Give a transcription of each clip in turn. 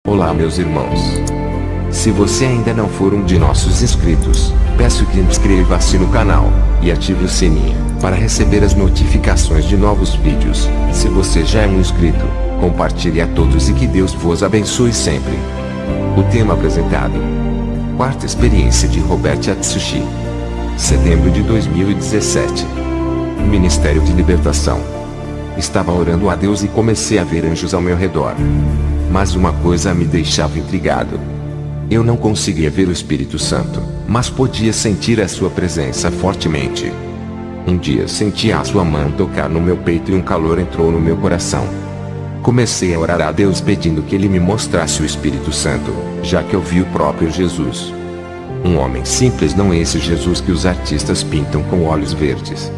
Olá meus irmãos. Se você ainda não for um de nossos inscritos, peço que inscreva-se no canal e ative o sininho para receber as notificações de novos vídeos. Se você já é um inscrito, compartilhe a todos e que Deus vos abençoe sempre. O tema apresentado: Quarta experiência de Robert Atsushi. Setembro de 2017. Ministério de Libertação. Estava orando a Deus e comecei a ver anjos ao meu redor. Mas uma coisa me deixava intrigado. Eu não conseguia ver o Espírito Santo, mas podia sentir a sua presença fortemente. Um dia senti a sua mão tocar no meu peito e um calor entrou no meu coração. Comecei a orar a Deus pedindo que Ele me mostrasse o Espírito Santo, já que eu vi o próprio Jesus. Um homem simples, não esse Jesus que os artistas pintam com olhos verdes.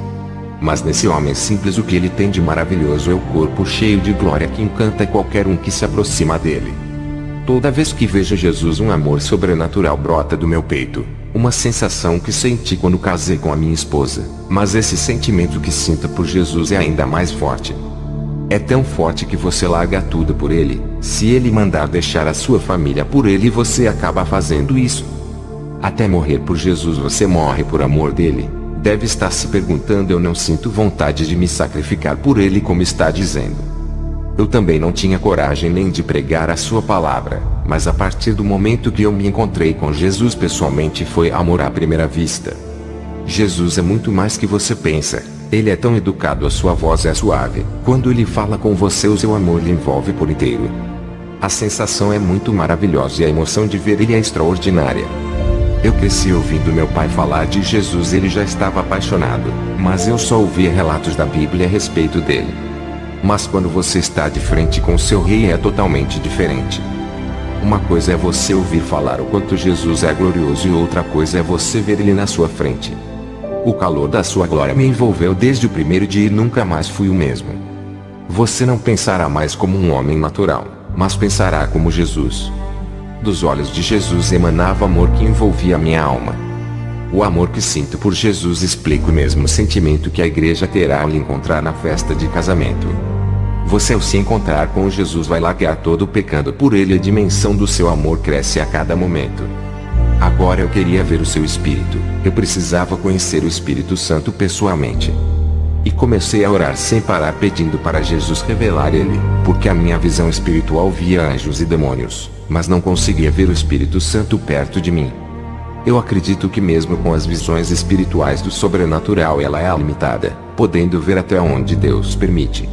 Mas nesse homem simples o que ele tem de maravilhoso é o corpo cheio de glória que encanta qualquer um que se aproxima dele. Toda vez que vejo Jesus, um amor sobrenatural brota do meu peito, uma sensação que senti quando casei com a minha esposa, mas esse sentimento que sinto por Jesus é ainda mais forte. É tão forte que você larga tudo por ele. Se ele mandar deixar a sua família por ele, você acaba fazendo isso. Até morrer por Jesus você morre por amor dele. Deve estar se perguntando: eu não sinto vontade de me sacrificar por ele como está dizendo. Eu também não tinha coragem nem de pregar a sua palavra, mas a partir do momento que eu me encontrei com Jesus pessoalmente foi amor à primeira vista. Jesus é muito mais que você pensa. Ele é tão educado, a sua voz é suave. Quando ele fala com você, o seu amor lhe envolve por inteiro. A sensação é muito maravilhosa e a emoção de ver ele é extraordinária. Eu cresci ouvindo meu pai falar de Jesus, ele já estava apaixonado, mas eu só ouvia relatos da Bíblia a respeito dele. Mas quando você está de frente com seu rei é totalmente diferente. Uma coisa é você ouvir falar o quanto Jesus é glorioso e outra coisa é você ver ele na sua frente. O calor da sua glória me envolveu desde o primeiro dia e nunca mais fui o mesmo. Você não pensará mais como um homem natural, mas pensará como Jesus. Dos olhos de Jesus emanava amor que envolvia a minha alma. O amor que sinto por Jesus explica o mesmo sentimento que a igreja terá ao lhe encontrar na festa de casamento. Você, ao se encontrar com Jesus, vai largar todo o pecado por ele e a dimensão do seu amor cresce a cada momento. Agora eu queria ver o seu Espírito. Eu precisava conhecer o Espírito Santo pessoalmente. E comecei a orar sem parar pedindo para Jesus revelar ele, porque a minha visão espiritual via anjos e demônios, mas não conseguia ver o Espírito Santo perto de mim. Eu acredito que mesmo com as visões espirituais do sobrenatural ela é limitada, podendo ver até onde Deus permite.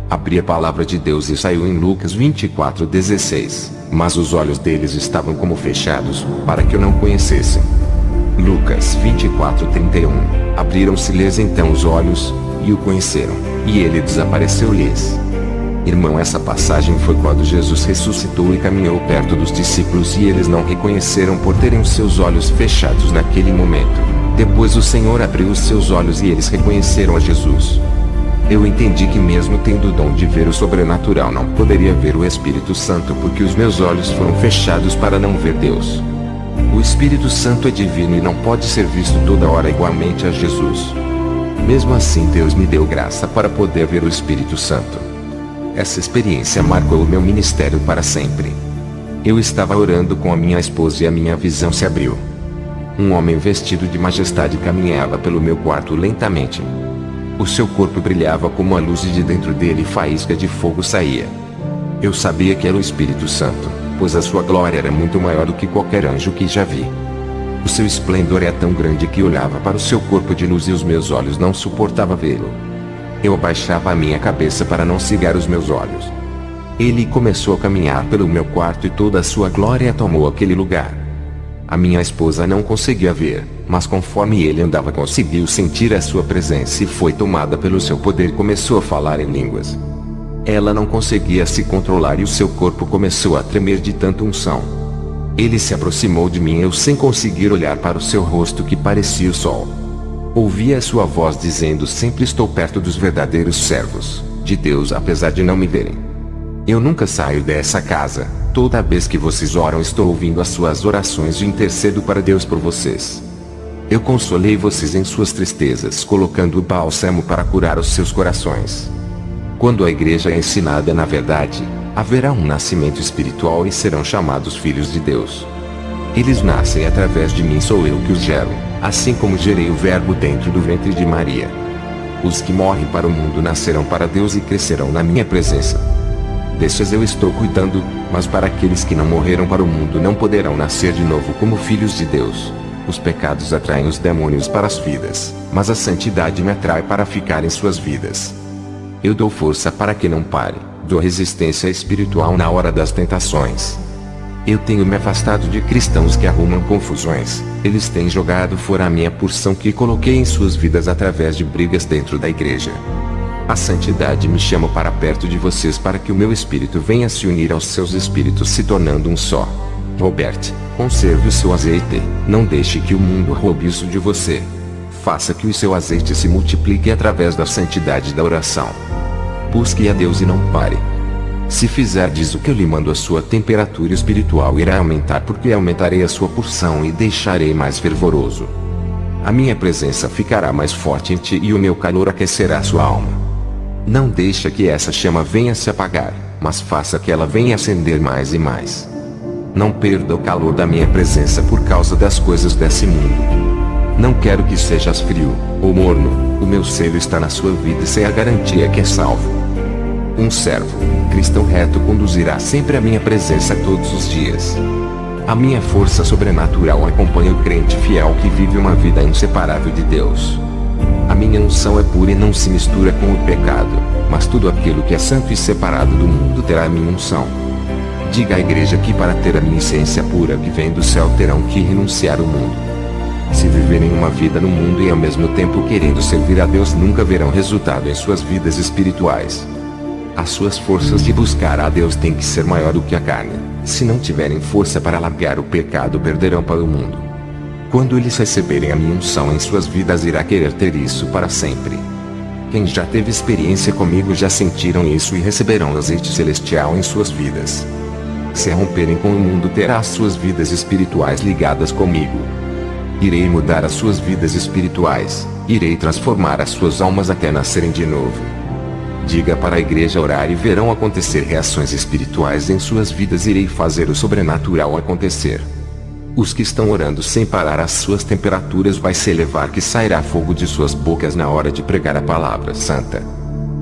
Abri a palavra de Deus e saiu em Lucas 24:16, mas os olhos deles estavam como fechados, para que eu não conhecessem. Lucas 24:31, abriram-se-lhes então os olhos, e o conheceram, e ele desapareceu-lhes. Irmão, essa passagem foi quando Jesus ressuscitou e caminhou perto dos discípulos e eles não reconheceram por terem os seus olhos fechados naquele momento. Depois o Senhor abriu os seus olhos e eles reconheceram a Jesus. Eu entendi que mesmo tendo o dom de ver o sobrenatural não poderia ver o Espírito Santo porque os meus olhos foram fechados para não ver Deus. O Espírito Santo é divino e não pode ser visto toda hora igualmente a Jesus. Mesmo assim Deus me deu graça para poder ver o Espírito Santo. Essa experiência marcou o meu ministério para sempre. Eu estava orando com a minha esposa e a minha visão se abriu. Um homem vestido de majestade caminhava pelo meu quarto lentamente. O seu corpo brilhava como a luz e de dentro dele faísca de fogo saía. Eu sabia que era o Espírito Santo, pois a sua glória era muito maior do que qualquer anjo que já vi. O seu esplendor é tão grande que olhava para o seu corpo de luz e os meus olhos não suportavam vê-lo. Eu abaixava a minha cabeça para não cegar os meus olhos. Ele começou a caminhar pelo meu quarto e toda a sua glória tomou aquele lugar. A minha esposa não conseguia ver, mas conforme ele andava conseguiu sentir a sua presença e foi tomada pelo seu poder e começou a falar em línguas. Ela não conseguia se controlar e o seu corpo começou a tremer de tanta unção. Ele se aproximou de mim e eu, sem conseguir olhar para o seu rosto que parecia o sol, ouvia a sua voz dizendo: sempre estou perto dos verdadeiros servos de Deus apesar de não me verem. Eu nunca saio dessa casa. Toda vez que vocês oram estou ouvindo as suas orações e intercedo para Deus por vocês. Eu consolei vocês em suas tristezas colocando o bálsamo para curar os seus corações. Quando a igreja é ensinada na verdade, Haverá um nascimento espiritual e serão chamados filhos de Deus. Eles nascem através de mim, sou eu que os gero, assim como gerei o Verbo dentro do ventre de Maria. Os que morrem para o mundo nascerão para Deus e crescerão na minha presença. Desses eu estou cuidando, mas para aqueles que não morreram para o mundo não poderão nascer de novo como filhos de Deus. Os pecados atraem os demônios para as vidas, mas a santidade me atrai para ficar em suas vidas. Eu dou força para que não pare, dou resistência espiritual na hora das tentações. Eu tenho me afastado de cristãos que arrumam confusões, eles têm jogado fora a minha porção que coloquei em suas vidas através de brigas dentro da igreja. A santidade me chama para perto de vocês para que o meu espírito venha se unir aos seus espíritos se tornando um só. Robert, conserve o seu azeite, não deixe que o mundo roube isso de você. Faça que o seu azeite se multiplique através da santidade da oração. Busque a Deus e não pare. Se fizerdes o que eu lhe mando, a sua temperatura espiritual irá aumentar, porque aumentarei a sua porção e deixarei mais fervoroso. A minha presença ficará mais forte em ti e o meu calor aquecerá sua alma. Não deixe que essa chama venha se apagar, mas faça que ela venha acender mais e mais. Não perda o calor da minha presença por causa das coisas desse mundo. Não quero que sejas frio, ou morno, o meu selo está na sua vida e sei a garantia que é salvo. Um servo, cristão reto conduzirá sempre a minha presença todos os dias. A minha força sobrenatural acompanha o crente fiel que vive uma vida inseparável de Deus. A minha unção é pura e não se mistura com o pecado, mas tudo aquilo que é santo e separado do mundo terá a minha unção. Diga à igreja que para ter a minha essência pura que vem do céu terão que renunciar ao mundo. Se viverem uma vida no mundo e ao mesmo tempo querendo servir a Deus, nunca verão resultado em suas vidas espirituais. As suas forças de buscar a Deus têm que ser maior do que a carne. Se não tiverem força para largar o pecado, perderão para o mundo. Quando eles receberem a minha unção em suas vidas, irá querer ter isso para sempre. Quem já teve experiência comigo já sentiram isso e receberão o azeite celestial em suas vidas. Se romperem com o mundo, terá as suas vidas espirituais ligadas comigo. Irei mudar as suas vidas espirituais, irei transformar as suas almas até nascerem de novo. Diga para a igreja orar e verão acontecer reações espirituais em suas vidas, irei fazer o sobrenatural acontecer. Os que estão orando sem parar, as suas temperaturas vai se elevar, que sairá fogo de suas bocas na hora de pregar a palavra santa.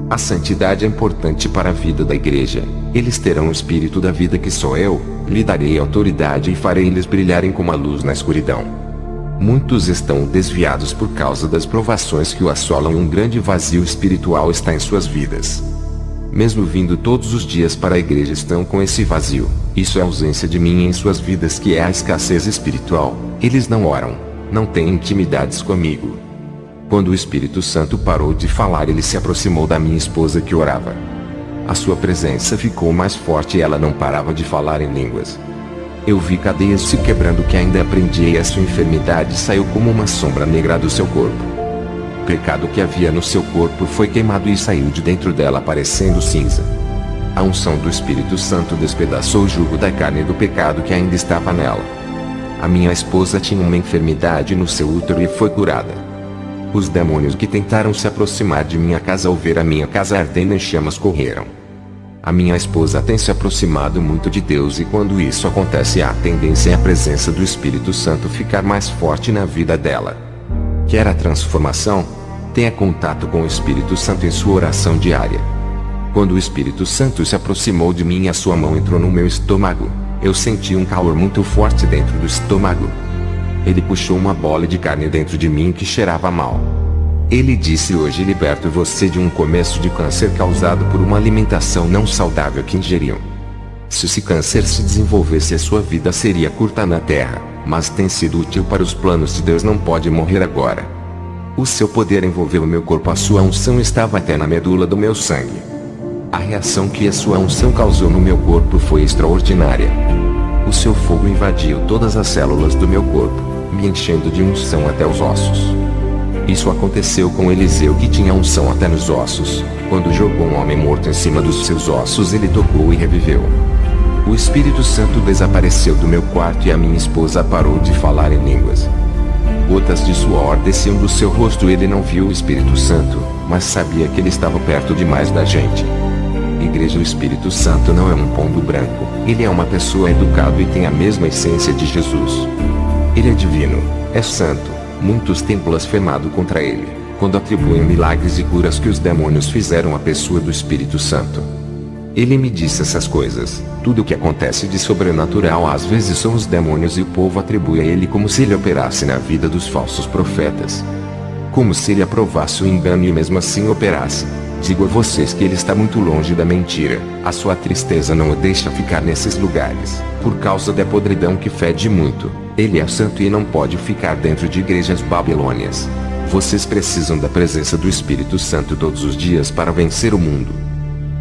A santidade é importante para a vida da igreja. Eles terão o espírito da vida que sou eu, lhe darei autoridade e farei eles brilharem como a luz na escuridão. Muitos estão desviados por causa das provações que o assolam e um grande vazio espiritual está em suas vidas. Mesmo vindo todos os dias para a igreja, estão com esse vazio. Isso é a ausência de mim em suas vidas, que é a escassez espiritual. Eles não oram, não têm intimidades comigo. Quando o Espírito Santo parou de falar, ele se aproximou da minha esposa que orava. A sua presença ficou mais forte e ela não parava de falar em línguas. Eu vi cadeias se quebrando que ainda aprendia, e a sua enfermidade saiu como uma sombra negra do seu corpo. O pecado que havia no seu corpo foi queimado e saiu de dentro dela parecendo cinza. A unção do Espírito Santo despedaçou o jugo da carne e do pecado que ainda estava nela. A minha esposa tinha uma enfermidade no seu útero e foi curada. Os demônios que tentaram se aproximar de minha casa ao ver a minha casa ardendo em chamas correram. A minha esposa tem se aproximado muito de Deus, e quando isso acontece, há tendência em a presença do Espírito Santo ficar mais forte na vida dela. Quer a transformação? Tenha contato com o Espírito Santo em sua oração diária. Quando o Espírito Santo se aproximou de mim, a sua mão entrou no meu estômago. Eu senti um calor muito forte dentro do estômago. Ele puxou uma bola de carne dentro de mim que cheirava mal. Ele disse: hoje liberto você de um começo de câncer causado por uma alimentação não saudável que ingeriu. Se esse câncer se desenvolvesse, a sua vida seria curta na terra, mas tem sido útil para os planos de Deus. Não pode morrer agora. O seu poder envolveu o meu corpo, a sua unção estava até na medula do meu sangue. A reação que a sua unção causou no meu corpo foi extraordinária. O seu fogo invadiu todas as células do meu corpo, me enchendo de unção até os ossos. Isso aconteceu com Eliseu, que tinha unção até nos ossos. Quando jogou um homem morto em cima dos seus ossos, ele tocou e reviveu. O Espírito Santo desapareceu do meu quarto e a minha esposa parou de falar em línguas. Gotas de suor desciam do seu rosto. Ele não viu o Espírito Santo, mas sabia que ele estava perto demais da gente. Igreja, o Espírito Santo não é um pombo branco, ele é uma pessoa educada e tem a mesma essência de Jesus. Ele é divino, é santo. Muitos têm blasfemado contra ele, quando atribuem milagres e curas que os demônios fizeram à pessoa do Espírito Santo. Ele me disse essas coisas. Tudo o que acontece de sobrenatural às vezes são os demônios e o povo atribui a ele como se ele operasse na vida dos falsos profetas. Como se ele aprovasse o engano e mesmo assim operasse. Digo a vocês que ele está muito longe da mentira. A sua tristeza não o deixa ficar nesses lugares, por causa da podridão que fede muito. Ele é santo e não pode ficar dentro de igrejas babilônias. Vocês precisam da presença do Espírito Santo todos os dias para vencer o mundo.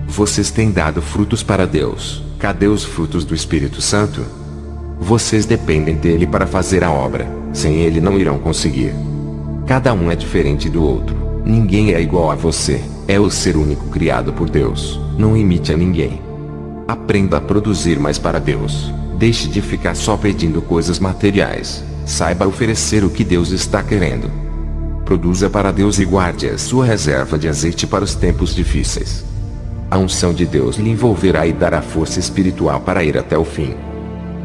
Vocês têm dado frutos para Deus. Cadê os frutos do Espírito Santo? Vocês dependem dele para fazer a obra. Sem ele não irão conseguir. Cada um é diferente do outro. Ninguém é igual a você. É o ser único criado por Deus. Não imite a ninguém. Aprenda a produzir mais para Deus. Deixe de ficar só pedindo coisas materiais. Saiba oferecer o que Deus está querendo. Produza para Deus e guarde a sua reserva de azeite para os tempos difíceis. A unção de Deus lhe envolverá e dará força espiritual para ir até o fim.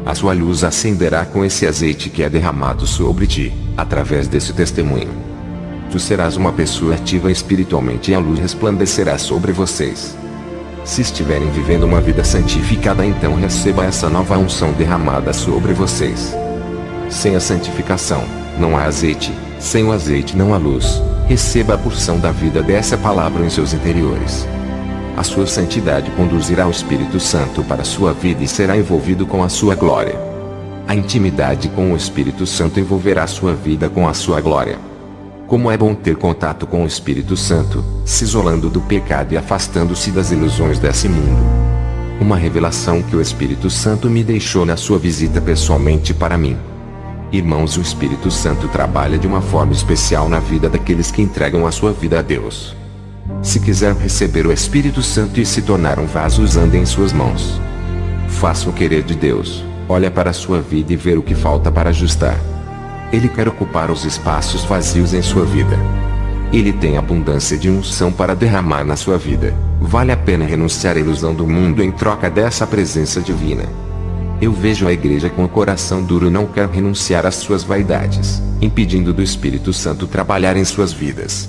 A sua luz acenderá com esse azeite que é derramado sobre ti, através desse testemunho. Tu serás uma pessoa ativa espiritualmente e a luz resplandecerá sobre vocês. Se estiverem vivendo uma vida santificada, então receba essa nova unção derramada sobre vocês. Sem a santificação, não há azeite. Sem o azeite não há luz. Receba a porção da vida dessa palavra em seus interiores. A sua santidade conduzirá o Espírito Santo para a sua vida e será envolvido com a sua glória. A intimidade com o Espírito Santo envolverá a sua vida com a sua glória. Como é bom ter contato com o Espírito Santo, se isolando do pecado e afastando-se das ilusões desse mundo. Uma revelação que o Espírito Santo me deixou na sua visita pessoalmente para mim. Irmãos, o Espírito Santo trabalha de uma forma especial na vida daqueles que entregam a sua vida a Deus. Se quiser receber o Espírito Santo e se tornar um vaso usando em suas mãos, faça o querer de Deus. Olha para a sua vida e vê o que falta para ajustar. Ele quer ocupar os espaços vazios em sua vida. Ele tem abundância de unção para derramar na sua vida. Vale a pena renunciar à ilusão do mundo em troca dessa presença divina. Eu vejo a igreja com o coração duro e não quer renunciar às suas vaidades, impedindo do Espírito Santo trabalhar em suas vidas.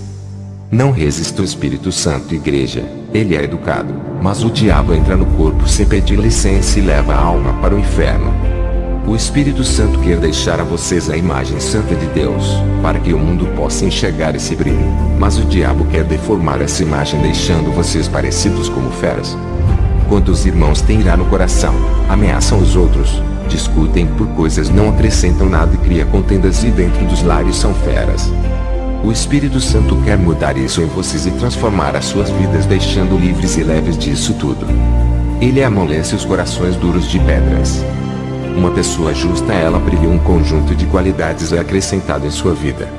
Não resista ao Espírito Santo, igreja. Ele é educado, mas o diabo entra no corpo sem pedir licença e leva a alma para o inferno. O Espírito Santo quer deixar a vocês a imagem santa de Deus, para que o mundo possa enxergar esse brilho. Mas o diabo quer deformar essa imagem deixando vocês parecidos como feras. Quantos irmãos têm ira no coração, ameaçam os outros, discutem por coisas não acrescentam nada e criam contendas e dentro dos lares são feras. O Espírito Santo quer mudar isso em vocês e transformar as suas vidas deixando livres e leves disso tudo. Ele amolece os corações duros de pedras. Uma pessoa justa, ela brilha, um conjunto de qualidades é acrescentado em sua vida.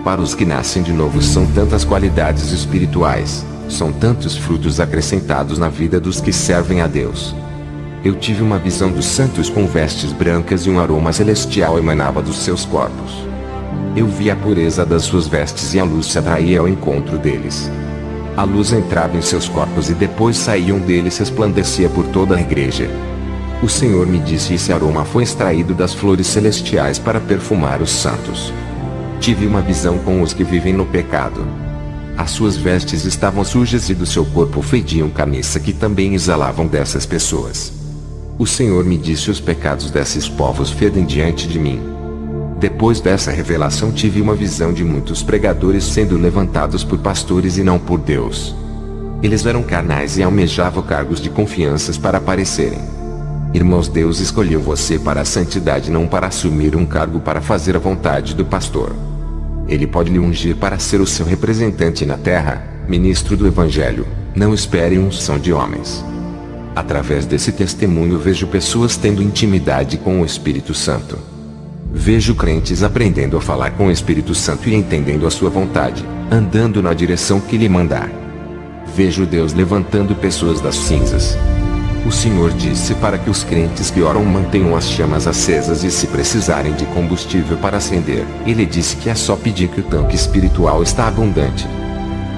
Para os que nascem de novo são tantas qualidades espirituais, são tantos frutos acrescentados na vida dos que servem a Deus. Eu tive uma visão dos santos com vestes brancas e um aroma celestial emanava dos seus corpos. Eu vi a pureza das suas vestes e a luz se atraía ao encontro deles. A luz entrava em seus corpos e depois saíam deles e resplandecia por toda a igreja. O Senhor me disse: esse aroma foi extraído das flores celestiais para perfumar os santos. Tive uma visão com os que vivem no pecado. As suas vestes estavam sujas e do seu corpo fediam carniça que também exalavam dessas pessoas. O Senhor me disse: os pecados desses povos fedem diante de mim. Depois dessa revelação tive uma visão de muitos pregadores sendo levantados por pastores e não por Deus. Eles eram carnais e almejavam cargos de confianças para aparecerem. Irmãos, Deus escolheu você para a santidade, não para assumir um cargo para fazer a vontade do pastor. Ele pode lhe ungir para ser o seu representante na terra, ministro do Evangelho. Não espere unção de homens. Através desse testemunho vejo pessoas tendo intimidade com o Espírito Santo. Vejo crentes aprendendo a falar com o Espírito Santo e entendendo a sua vontade, andando na direção que lhe mandar. Vejo Deus levantando pessoas das cinzas. O Senhor disse para que os crentes que oram mantenham as chamas acesas e, se precisarem de combustível para acender, Ele disse que é só pedir que o tanque espiritual está abundante.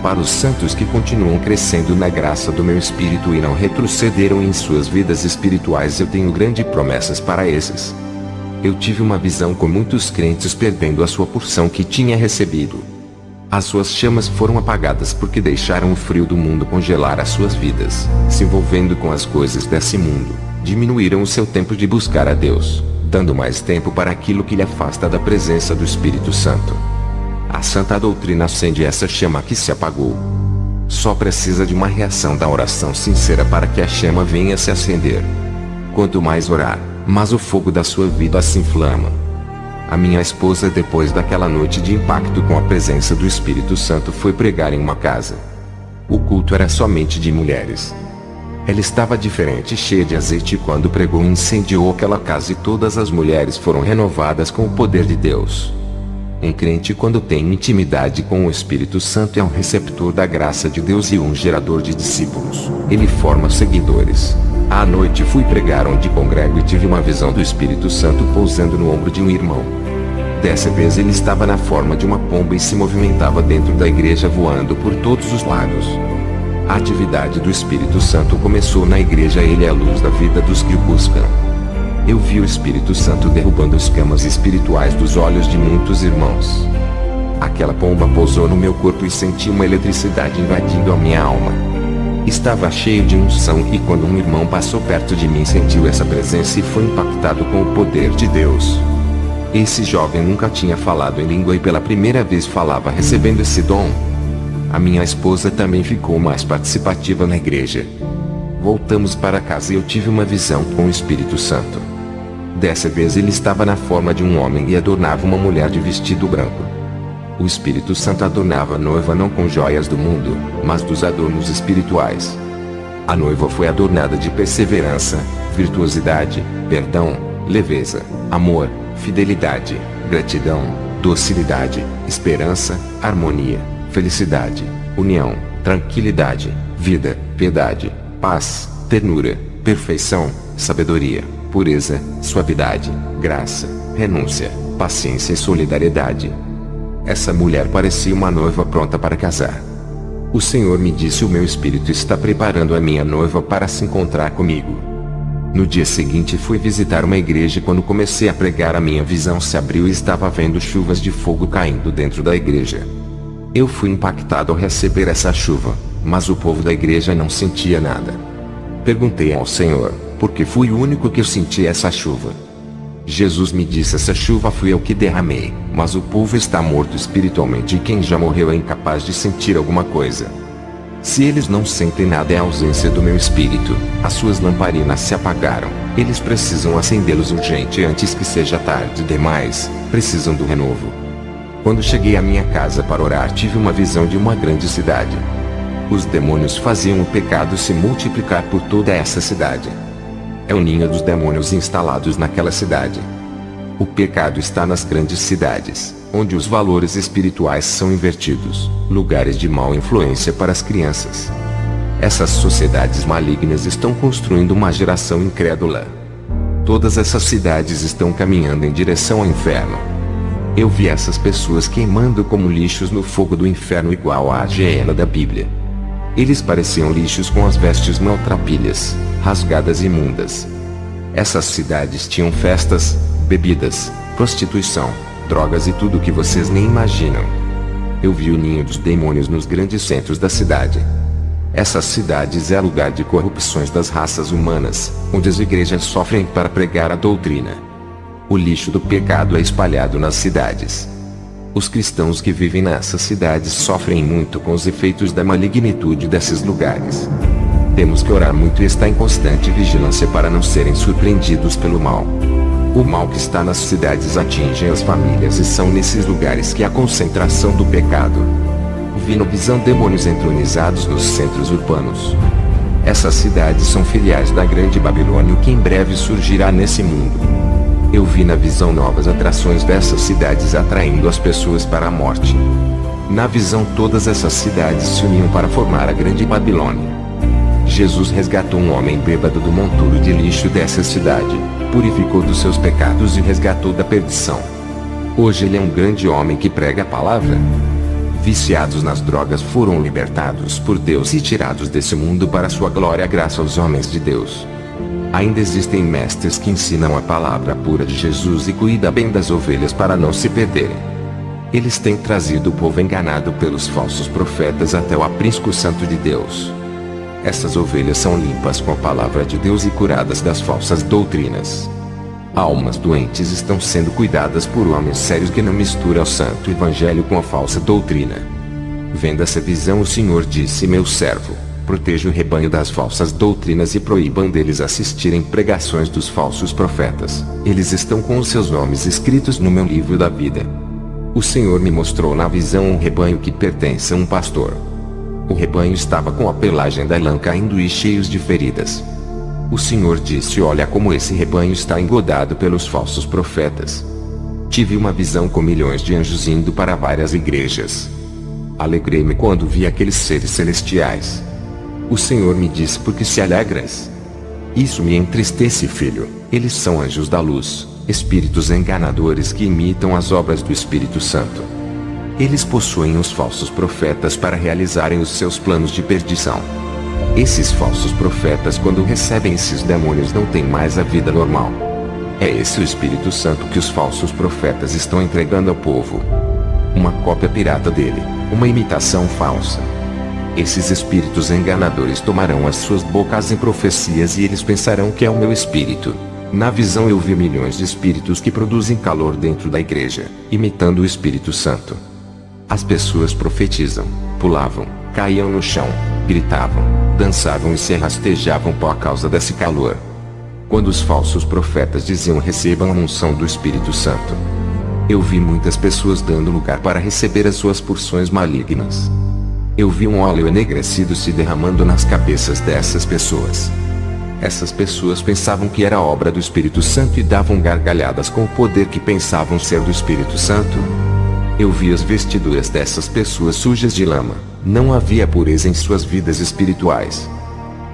para os santos que continuam crescendo na graça do meu espírito e não retrocederam em suas vidas espirituais. Eu tenho grandes promessas para esses. Eu tive uma visão com muitos crentes perdendo a sua porção que tinha recebido. As suas chamas foram apagadas porque deixaram o frio do mundo congelar as suas vidas, se envolvendo com as coisas desse mundo. Diminuíram o seu tempo de buscar a Deus, dando mais tempo para aquilo que lhe afasta da presença do Espírito Santo. A santa doutrina acende essa chama que se apagou. Só precisa de uma reação da oração sincera para que a chama venha se acender. Quanto mais orar, mais o fogo da sua vida se inflama. A minha esposa, depois daquela noite de impacto com a presença do Espírito Santo, foi pregar em uma casa. O culto era somente de mulheres. Ela estava diferente, cheia de azeite, e quando pregou incendiou aquela casa e todas as mulheres foram renovadas com o poder de Deus. Um crente, quando tem intimidade com o Espírito Santo, é um receptor da graça de Deus e um gerador de discípulos. Ele forma seguidores. À noite fui pregar onde congrego e tive uma visão do Espírito Santo pousando no ombro de um irmão. Dessa vez ele estava na forma de uma pomba e se movimentava dentro da igreja, voando por todos os lados. A atividade do Espírito Santo começou na igreja. Ele é a luz da vida dos que o buscam. Eu vi o Espírito Santo derrubando escamas espirituais dos olhos de muitos irmãos. Aquela pomba pousou no meu corpo e senti uma eletricidade invadindo a minha alma. Estava cheio de unção e quando um irmão passou perto de mim sentiu essa presença e foi impactado com o poder de Deus. Esse jovem nunca tinha falado em língua e pela primeira vez falava recebendo esse dom. A minha esposa também ficou mais participativa na igreja. Voltamos para casa e eu tive uma visão com o Espírito Santo. Dessa vez ele estava na forma de um homem e adornava uma mulher de vestido branco. O Espírito Santo adornava a noiva não com joias do mundo, mas dos adornos espirituais. A noiva foi adornada de perseverança, virtuosidade, perdão, leveza, amor, fidelidade, gratidão, docilidade, esperança, harmonia, felicidade, união, tranquilidade, vida, piedade, paz, ternura, perfeição, sabedoria, pureza, suavidade, graça, renúncia, paciência e solidariedade. Essa mulher parecia uma noiva pronta para casar. O Senhor me disse: o meu espírito está preparando a minha noiva para se encontrar comigo. No dia seguinte fui visitar uma igreja e quando comecei a pregar a minha visão se abriu e estava vendo chuvas de fogo caindo dentro da igreja. Eu fui impactado ao receber essa chuva, mas o povo da igreja não sentia nada. Perguntei ao Senhor, por que fui o único que sentia essa chuva? Jesus me disse: essa chuva fui eu que derramei, mas o povo está morto espiritualmente e quem já morreu é incapaz de sentir alguma coisa. Se eles não sentem nada é a ausência do meu espírito, as suas lamparinas se apagaram, eles precisam acendê-los urgente antes que seja tarde demais, precisam do renovo. Quando cheguei à minha casa para orar tive uma visão de uma grande cidade. Os demônios faziam o pecado se multiplicar por toda essa cidade. É o ninho dos demônios instalados naquela cidade. O pecado está nas grandes cidades, onde os valores espirituais são invertidos, lugares de má influência para as crianças. Essas sociedades malignas estão construindo uma geração incrédula. Todas essas cidades estão caminhando em direção ao inferno. Eu vi essas pessoas queimando como lixos no fogo do inferno igual à hiena da Bíblia. Eles pareciam lixos com as vestes maltrapilhas, rasgadas e imundas. Essas cidades tinham festas, bebidas, prostituição, drogas e tudo o que vocês nem imaginam. Eu vi o ninho dos demônios nos grandes centros da cidade. Essas cidades é lugar de corrupções das raças humanas, onde as igrejas sofrem para pregar a doutrina. O lixo do pecado é espalhado nas cidades. Os cristãos que vivem nessas cidades sofrem muito com os efeitos da malignitude desses lugares. Temos que orar muito e estar em constante vigilância para não serem surpreendidos pelo mal. O mal que está nas cidades atinge as famílias e são nesses lugares que há a concentração do pecado. Vi na visão demônios entronizados nos centros urbanos. Essas cidades são filiais da grande Babilônia que em breve surgirá nesse mundo. Eu vi na visão novas atrações dessas cidades atraindo as pessoas para a morte. Na visão todas essas cidades se uniam para formar a grande Babilônia. Jesus resgatou um homem bêbado do monturo de lixo dessa cidade, purificou dos seus pecados e resgatou da perdição. Hoje ele é um grande homem que prega a palavra. viciados nas drogas foram libertados por Deus e tirados desse mundo para sua glória graças aos homens de Deus. Ainda existem mestres que ensinam a palavra pura de Jesus e cuidam bem das ovelhas para não se perderem. Eles têm trazido o povo enganado pelos falsos profetas até o aprisco santo de Deus. Essas ovelhas são limpas com a palavra de Deus e curadas das falsas doutrinas. Almas doentes estão sendo cuidadas por homens sérios que não misturam o santo evangelho com a falsa doutrina. Vendo essa visão, o Senhor disse: meu servo, proteja o rebanho das falsas doutrinas e proíbam deles assistirem pregações dos falsos profetas. Eles estão com os seus nomes escritos no meu livro da vida. O Senhor me mostrou na visão um rebanho que pertence a um pastor. O rebanho estava com a pelagem da lã caindo e cheios de feridas. O Senhor disse: olha como esse rebanho está engodado pelos falsos profetas. Tive uma visão com milhões de anjos indo para várias igrejas. Alegrei-me quando vi aqueles seres celestiais. O Senhor me disse: por que se alegras? Isso me entristece, filho. Eles são anjos da luz, espíritos enganadores que imitam as obras do Espírito Santo. Eles possuem os falsos profetas para realizarem os seus planos de perdição. Esses falsos profetas, quando recebem esses demônios, não têm mais a vida normal. É esse o Espírito Santo que os falsos profetas estão entregando ao povo. Uma cópia pirata dele, uma imitação falsa. Esses espíritos enganadores tomarão as suas bocas em profecias e eles pensarão que é o meu espírito. Na visão eu vi milhões de espíritos que produzem calor dentro da igreja, imitando o Espírito Santo. As pessoas profetizam, pulavam, caíam no chão, gritavam, dançavam e se rastejavam por causa desse calor. Quando os falsos profetas diziam: recebam a unção do Espírito Santo, eu vi muitas pessoas dando lugar para receber as suas porções malignas. Eu vi um óleo enegrecido se derramando nas cabeças dessas pessoas. Essas pessoas pensavam que era obra do Espírito Santo e davam gargalhadas com o poder que pensavam ser do Espírito Santo. Eu vi as vestiduras dessas pessoas sujas de lama. Não havia pureza em suas vidas espirituais.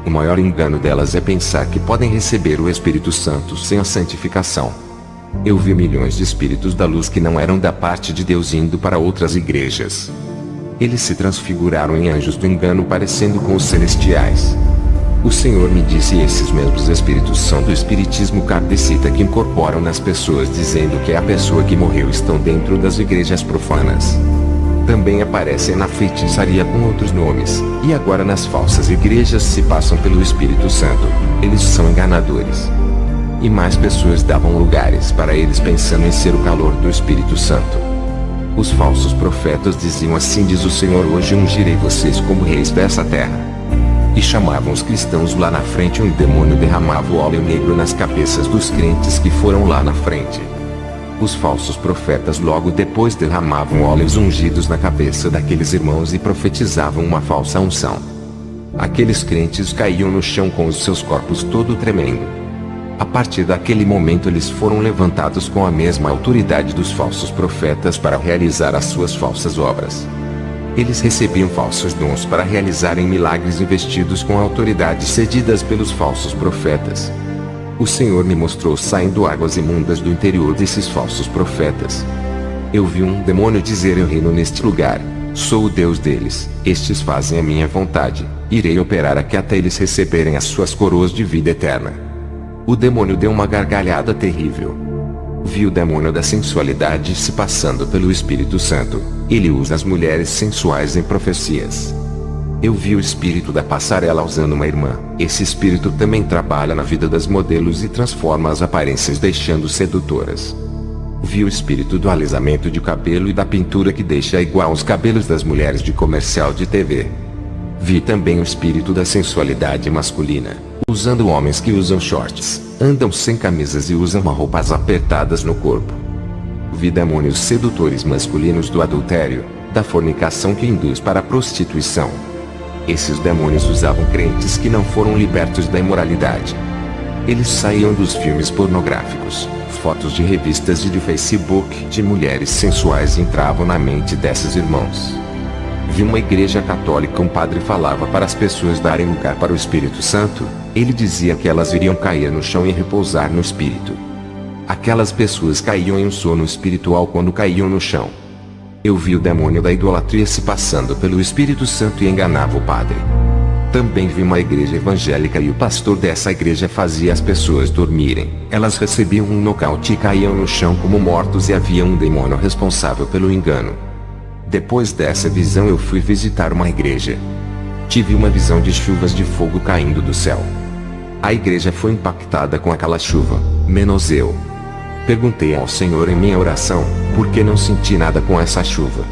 O maior engano delas é pensar que podem receber o Espírito Santo sem a santificação. Eu vi milhões de espíritos da luz que não eram da parte de Deus indo para outras igrejas. Eles se transfiguraram em anjos do engano, parecendo com os celestiais. O Senhor me disse: esses mesmos espíritos são do espiritismo kardecita que incorporam nas pessoas dizendo que é a pessoa que morreu estão dentro das igrejas profanas. Também aparecem na feitiçaria com outros nomes, e agora nas falsas igrejas se passam pelo Espírito Santo. Eles são enganadores. E mais pessoas davam lugares para eles pensando em ser o calor do Espírito Santo. Os falsos profetas diziam: assim diz o Senhor, hoje ungirei vocês como reis dessa terra. E chamavam os cristãos lá na frente. Um demônio derramava o óleo negro nas cabeças dos crentes que foram lá na frente. Os falsos profetas logo depois derramavam óleos ungidos na cabeça daqueles irmãos e profetizavam uma falsa unção. Aqueles crentes caíam no chão com os seus corpos todo tremendo. A partir daquele momento eles foram levantados com a mesma autoridade dos falsos profetas para realizar as suas falsas obras. Eles recebiam falsos dons para realizarem milagres investidos com autoridades cedidas pelos falsos profetas. O Senhor me mostrou saindo águas imundas do interior desses falsos profetas. Eu vi um demônio dizer: eu reino neste lugar, sou o Deus deles, estes fazem a minha vontade, irei operar aqui até eles receberem as suas coroas de vida eterna. O demônio deu uma gargalhada terrível. Vi o demônio da sensualidade se passando pelo Espírito Santo. Ele usa as mulheres sensuais em profecias. Eu vi o espírito da passarela usando uma irmã. Esse espírito também trabalha na vida das modelos e transforma as aparências deixando sedutoras. Vi o espírito do alisamento de cabelo e da pintura que deixa igual os cabelos das mulheres de comercial de TV. Vi também o espírito da sensualidade masculina, usando homens que usam shorts, andam sem camisas e usam roupas apertadas no corpo. Vi demônios sedutores masculinos do adultério, da fornicação que induz para a prostituição. Esses demônios usavam crentes que não foram libertos da imoralidade. Eles saíam dos filmes pornográficos, fotos de revistas e de Facebook de mulheres sensuais e entravam na mente desses irmãos. Vi uma igreja católica, um padre falava para as pessoas darem lugar para o Espírito Santo. Ele dizia que elas iriam cair no chão e repousar no Espírito. Aquelas pessoas caíam em um sono espiritual quando caíam no chão. Eu vi o demônio da idolatria se passando pelo Espírito Santo e enganava o padre. Também vi uma igreja evangélica e o pastor dessa igreja fazia as pessoas dormirem. Elas recebiam um nocaute e caíam no chão como mortos e havia um demônio responsável pelo engano. Depois dessa visão eu fui visitar uma igreja. Tive uma visão de chuvas de fogo caindo do céu. A igreja foi impactada com aquela chuva, menos eu. Perguntei ao Senhor em minha oração, por que não senti nada com essa chuva?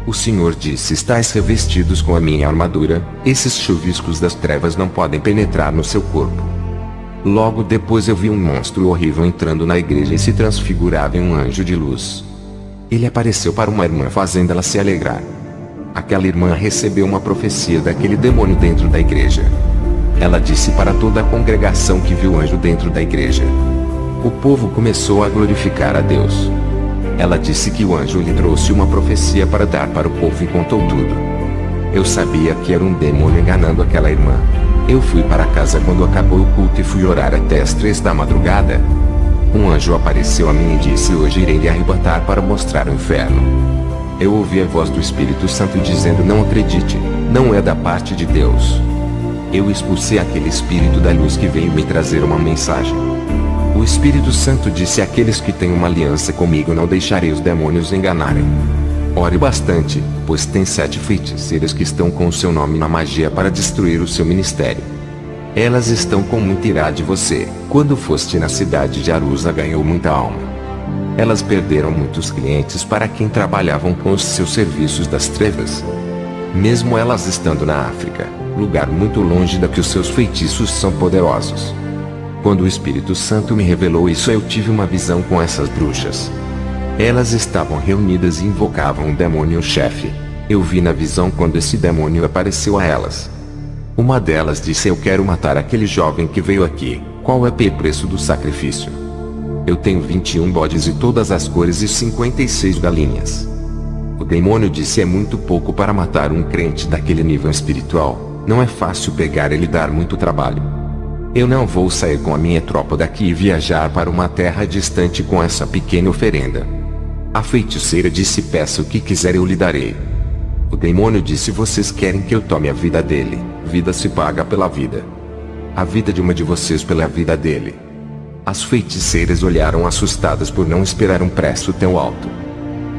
O Senhor disse: estais revestidos com a minha armadura, esses chuviscos das trevas não podem penetrar no seu corpo. Logo depois eu vi um monstro horrível entrando na igreja e se transfigurava em um anjo de luz. Ele apareceu para uma irmã fazendo-ela se alegrar. Aquela irmã recebeu uma profecia daquele demônio dentro da igreja. Ela disse para toda a congregação que viu o anjo dentro da igreja. O povo começou a glorificar a Deus. Ela disse que o anjo lhe trouxe uma profecia para dar para o povo e contou tudo. Eu sabia que era um demônio enganando aquela irmã. Eu fui para casa quando acabou o culto e fui orar até as 3 da madrugada. Um anjo apareceu a mim e disse: hoje irei lhe arrebatar para mostrar o inferno. Eu ouvi a voz do Espírito Santo dizendo: não acredite, não é da parte de Deus. Eu expulsei aquele espírito da luz que veio me trazer uma mensagem. O Espírito Santo disse àqueles que têm uma aliança comigo: não deixarei os demônios enganarem. Ore bastante, pois tem 7 feiticeiras que estão com o seu nome na magia para destruir o seu ministério. Elas estão com muita ira de você. Quando foste na cidade de Arusa ganhou muita alma. Elas perderam muitos clientes para quem trabalhavam com os seus serviços das trevas. Mesmo elas estando na África, lugar muito longe da que os seus feitiços são poderosos. Quando o Espírito Santo me revelou isso, eu tive uma visão com essas bruxas. Elas estavam reunidas e invocavam um demônio-chefe. Eu vi na visão quando esse demônio apareceu a elas. Uma delas disse: eu quero matar aquele jovem que veio aqui. Qual é o preço do sacrifício? Eu tenho 21 bodes de todas as cores e 56 galinhas. O demônio disse: é muito pouco para matar um crente daquele nível espiritual. Não é fácil pegar ele e dar muito trabalho. Eu não vou sair com a minha tropa daqui e viajar para uma terra distante com essa pequena oferenda. A feiticeira disse: peça o que quiser, eu lhe darei. O demônio disse: vocês querem que eu tome a vida dele? Vida se paga pela vida. A vida de uma de vocês pela vida dele. As feiticeiras olharam assustadas por não esperar um preço tão alto.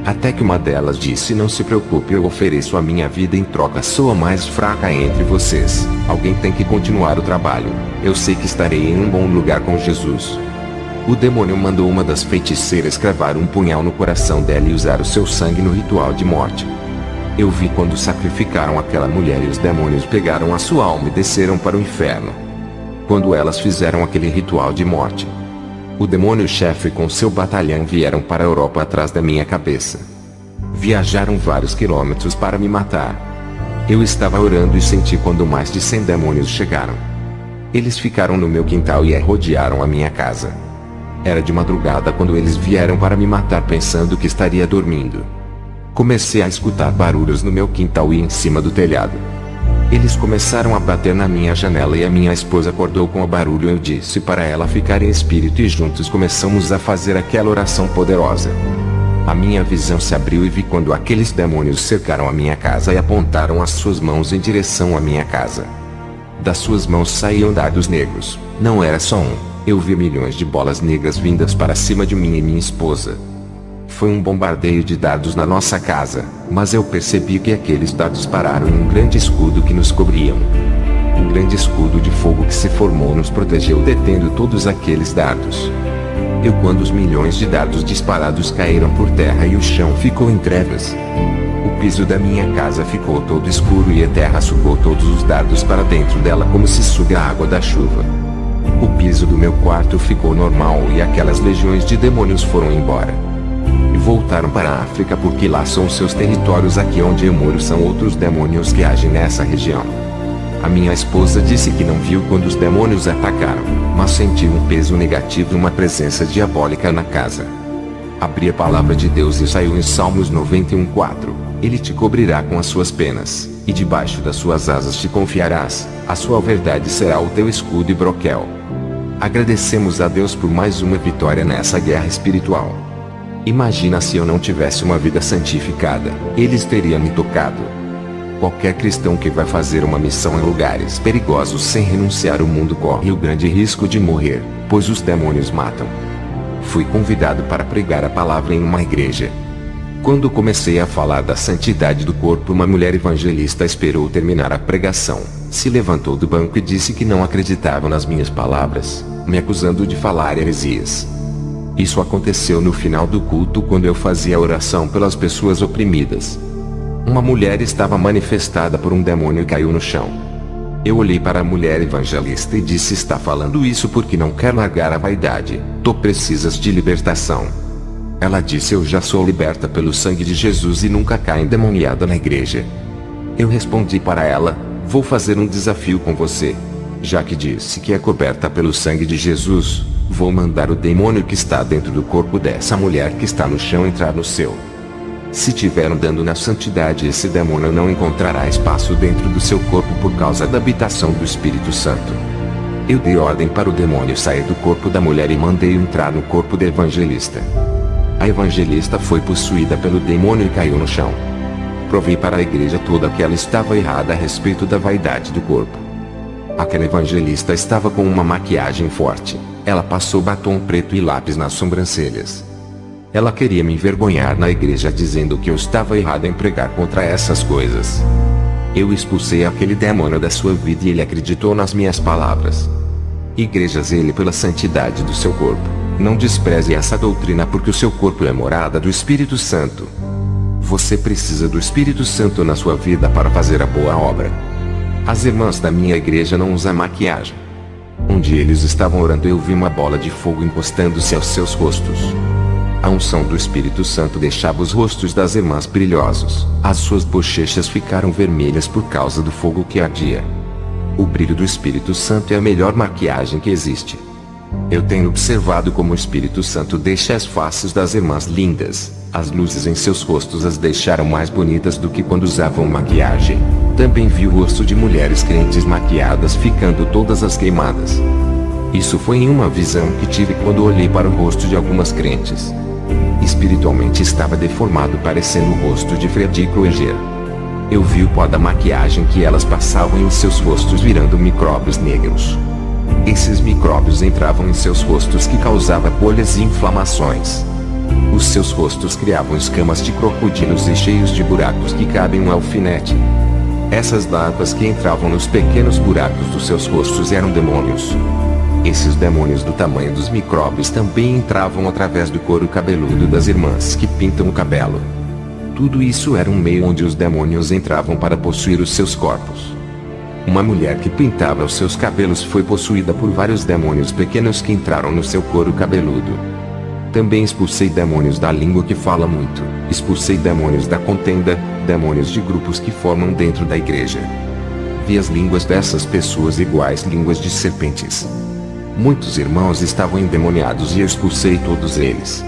Até que uma delas disse: não se preocupe, eu ofereço a minha vida em troca. Sou a mais fraca entre vocês. Alguém tem que continuar o trabalho. Eu sei que estarei em um bom lugar com Jesus. O demônio mandou uma das feiticeiras cravar um punhal no coração dela e usar o seu sangue no ritual de morte. Eu vi quando sacrificaram aquela mulher e os demônios pegaram a sua alma e desceram para o inferno. Quando elas fizeram aquele ritual de morte, o demônio-chefe com seu batalhão vieram para a Europa atrás da minha cabeça. Viajaram vários quilômetros para me matar. Eu estava orando e senti quando mais de 100 demônios chegaram. Eles ficaram no meu quintal e rodearam a minha casa. Era de madrugada quando eles vieram para me matar, pensando que estaria dormindo. Comecei a escutar barulhos no meu quintal e em cima do telhado. Eles começaram a bater na minha janela e a minha esposa acordou com o barulho. Eu disse para ela ficar em espírito e juntos começamos a fazer aquela oração poderosa. A minha visão se abriu e vi quando aqueles demônios cercaram a minha casa e apontaram as suas mãos em direção à minha casa. Das suas mãos saíam dardos negros. Não era só um. Eu vi milhões de bolas negras vindas para cima de mim e minha esposa. Foi um bombardeio de dardos na nossa casa, mas eu percebi que aqueles dardos pararam em um grande escudo que nos cobriam. Um grande escudo de fogo que se formou nos protegeu, detendo todos aqueles dardos. Quando os milhões de dardos disparados caíram por terra e o chão ficou em trevas. O piso da minha casa ficou todo escuro e a terra sugou todos os dardos para dentro dela como se suga a água da chuva. O piso do meu quarto ficou normal e aquelas legiões de demônios foram embora. E voltaram para a África porque lá são seus territórios. Aqui onde eu moro são outros demônios que agem nessa região. A minha esposa disse que não viu quando os demônios atacaram, mas sentiu um peso negativo e uma presença diabólica na casa. Abri a palavra de Deus e saiu em Salmos 91:4. Ele te cobrirá com as suas penas, e debaixo das suas asas te confiarás. A sua verdade será o teu escudo e broquel. Agradecemos a Deus por mais uma vitória nessa guerra espiritual. Imagina se eu não tivesse uma vida santificada, eles teriam me tocado. Qualquer cristão que vai fazer uma missão em lugares perigosos sem renunciar ao mundo corre o grande risco de morrer, pois os demônios matam. Fui convidado para pregar a palavra em uma igreja. Quando comecei a falar da santidade do corpo, uma mulher evangelista esperou terminar a pregação, se levantou do banco e disse que não acreditava nas minhas palavras, me acusando de falar heresias. Isso aconteceu no final do culto, quando eu fazia oração pelas pessoas oprimidas. Uma mulher estava manifestada por um demônio e caiu no chão. Eu olhei para a mulher evangelista e disse: está falando isso porque não quer largar a vaidade, tu precisas de libertação. Ela disse: eu já sou liberta pelo sangue de Jesus e nunca caí endemoniada na igreja. Eu respondi para ela: vou fazer um desafio com você. Já que disse que é coberta pelo sangue de Jesus, vou mandar o demônio que está dentro do corpo dessa mulher que está no chão entrar no seu. Se tiver andando na santidade, esse demônio não encontrará espaço dentro do seu corpo por causa da habitação do Espírito Santo. Eu dei ordem para o demônio sair do corpo da mulher e mandei entrar no corpo do evangelista. A evangelista foi possuída pelo demônio e caiu no chão. Provei para a igreja toda que ela estava errada a respeito da vaidade do corpo. Aquela evangelista estava com uma maquiagem forte. Ela passou batom preto e lápis nas sobrancelhas. Ela queria me envergonhar na igreja dizendo que eu estava errado em pregar contra essas coisas. Eu expulsei aquele demônio da sua vida e ele acreditou nas minhas palavras. Igreja, zele pela santidade do seu corpo. Não despreze essa doutrina, porque o seu corpo é morada do Espírito Santo. Você precisa do Espírito Santo na sua vida para fazer a boa obra. As irmãs da minha igreja não usam maquiagem. Um dia eles estavam orando e eu vi uma bola de fogo encostando-se aos seus rostos. A unção do Espírito Santo deixava os rostos das irmãs brilhosos. As suas bochechas ficaram vermelhas por causa do fogo que ardia. O brilho do Espírito Santo é a melhor maquiagem que existe. Eu tenho observado como o Espírito Santo deixa as faces das irmãs lindas. As luzes em seus rostos as deixaram mais bonitas do que quando usavam maquiagem. Também vi o rosto de mulheres crentes maquiadas ficando todas as queimadas. Isso foi em uma visão que tive quando olhei para o rosto de algumas crentes. Espiritualmente estava deformado, parecendo o rosto de Freddie Krueger. Eu vi o pó da maquiagem que elas passavam em seus rostos virando micróbios negros. Esses micróbios entravam em seus rostos que causavam bolhas e inflamações. Os seus rostos criavam escamas de crocodilos e cheios de buracos que cabem um alfinete. Essas larvas que entravam nos pequenos buracos dos seus rostos eram demônios. Esses demônios do tamanho dos micróbios também entravam através do couro cabeludo das irmãs que pintam o cabelo. Tudo isso era um meio onde os demônios entravam para possuir os seus corpos. Uma mulher que pintava os seus cabelos foi possuída por vários demônios pequenos que entraram no seu couro cabeludo. Também expulsei demônios da língua que fala muito, expulsei demônios da contenda, demônios de grupos que formam dentro da igreja. Vi as línguas dessas pessoas iguais línguas de serpentes. Muitos irmãos estavam endemoniados e eu expulsei todos eles.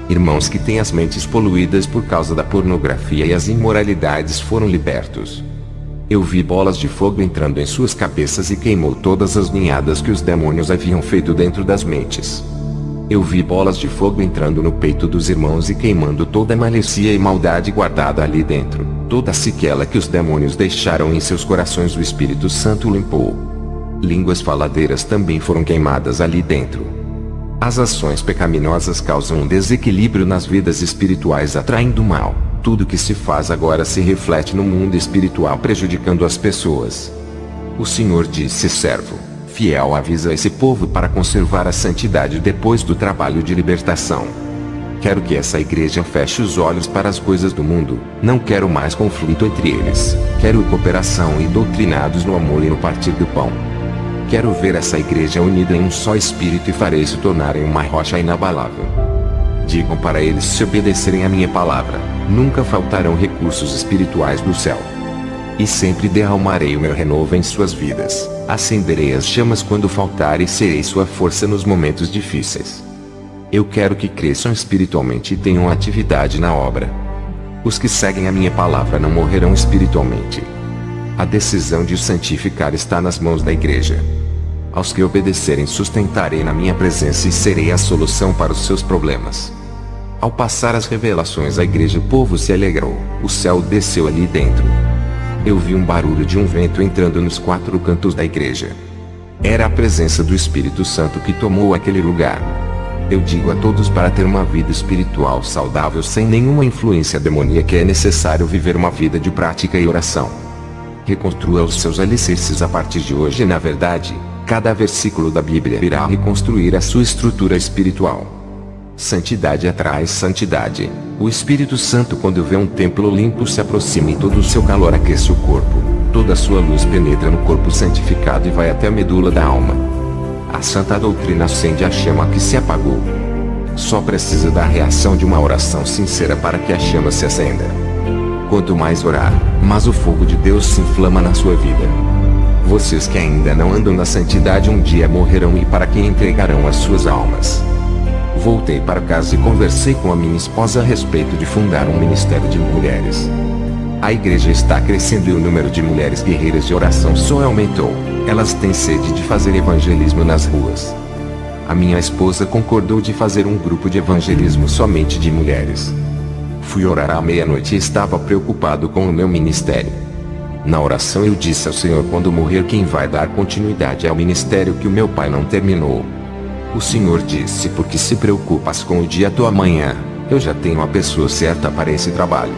Irmãos que têm as mentes poluídas por causa da pornografia e as imoralidades foram libertos. Eu vi bolas de fogo entrando em suas cabeças e queimou todas as ninhadas que os demônios haviam feito dentro das mentes. Eu vi bolas de fogo entrando no peito dos irmãos e queimando toda a malícia e maldade guardada ali dentro. Toda a sequela que os demônios deixaram em seus corações o Espírito Santo limpou. Línguas faladeiras também foram queimadas ali dentro. As ações pecaminosas causam um desequilíbrio nas vidas espirituais, atraindo o mal. Tudo que se faz agora se reflete no mundo espiritual, prejudicando as pessoas. O Senhor disse: servo fiel, avisa esse povo para conservar a santidade depois do trabalho de libertação. Quero que essa igreja feche os olhos para as coisas do mundo. Não quero mais conflito entre eles. Quero cooperação e doutrinados no amor e no partir do pão. Quero ver essa igreja unida em um só espírito e farei se tornarem uma rocha inabalável. Digam para eles: se obedecerem a minha palavra, nunca faltarão recursos espirituais do céu. E sempre derramarei o meu renovo em suas vidas. Acenderei as chamas quando faltar e serei sua força nos momentos difíceis. Eu quero que cresçam espiritualmente e tenham atividade na obra. Os que seguem a minha palavra não morrerão espiritualmente. A decisão de os santificar está nas mãos da igreja. Aos que obedecerem sustentarei na minha presença e serei a solução para os seus problemas. Ao passar as revelações à igreja, o povo se alegrou, o céu desceu ali dentro. Eu vi um barulho de um vento entrando nos 4 cantos da igreja. Era a presença do Espírito Santo que tomou aquele lugar. Eu digo a todos, para ter uma vida espiritual saudável sem nenhuma influência demoníaca, é necessário viver uma vida de prática e oração. Reconstrua os seus alicerces a partir de hoje. Na verdade, cada versículo da Bíblia irá reconstruir a sua estrutura espiritual. Santidade atrai santidade. O Espírito Santo, quando vê um templo limpo, se aproxima e todo o seu calor aquece o corpo. Toda a sua luz penetra no corpo santificado e vai até a medula da alma. A santa doutrina acende a chama que se apagou. Só precisa da reação de uma oração sincera para que a chama se acenda. Quanto mais orar, mais o fogo de Deus se inflama na sua vida. Vocês que ainda não andam na santidade um dia morrerão, e para quem entregarão as suas almas. Voltei para casa e conversei com a minha esposa a respeito de fundar um ministério de mulheres. A igreja está crescendo e o número de mulheres guerreiras de oração só aumentou. Elas têm sede de fazer evangelismo nas ruas. A minha esposa concordou de fazer um grupo de evangelismo somente de mulheres. Fui orar à meia-noite e estava preocupado com o meu ministério. Na oração eu disse ao Senhor: quando morrer, quem vai dar continuidade ao ministério que o meu pai não terminou? O Senhor disse: por que se preocupas com o dia do amanhã? Eu já tenho a pessoa certa para esse trabalho.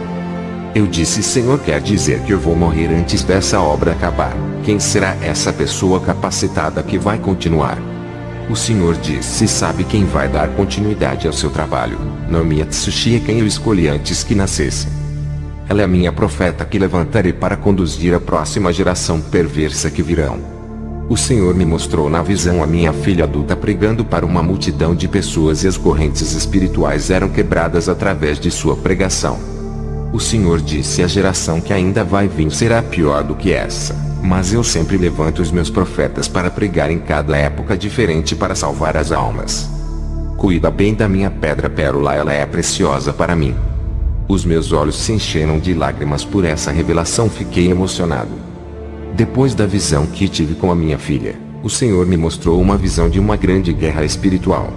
Eu disse: Senhor, quer dizer que eu vou morrer antes dessa obra acabar? Quem será essa pessoa capacitada que vai continuar? O Senhor disse: sabe quem vai dar continuidade ao seu trabalho? Naomi Atsushi é quem eu escolhi antes que nascesse. Ela é a minha profeta que levantarei para conduzir a próxima geração perversa que virão. O Senhor me mostrou na visão a minha filha adulta pregando para uma multidão de pessoas, e as correntes espirituais eram quebradas através de sua pregação. O Senhor disse: a geração que ainda vai vir será pior do que essa, mas eu sempre levanto os meus profetas para pregar em cada época diferente para salvar as almas. Cuida bem da minha pedra pérola, ela é preciosa para mim. Os meus olhos se encheram de lágrimas por essa revelação, fiquei emocionado. Depois da visão que tive com a minha filha, o Senhor me mostrou uma visão de uma grande guerra espiritual.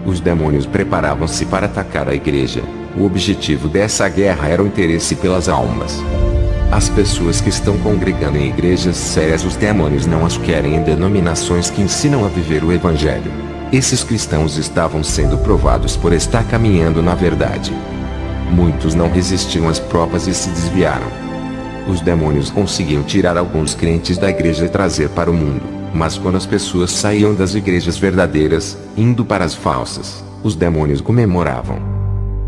Os demônios preparavam-se para atacar a igreja. O objetivo dessa guerra era o interesse pelas almas. As pessoas que estão congregando em igrejas sérias, os demônios não as querem em denominações que ensinam a viver o Evangelho. Esses cristãos estavam sendo provados por estar caminhando na verdade. Muitos não resistiram às provas e se desviaram. Os demônios conseguiam tirar alguns crentes da igreja e trazer para o mundo, mas quando as pessoas saíam das igrejas verdadeiras, indo para as falsas, os demônios comemoravam.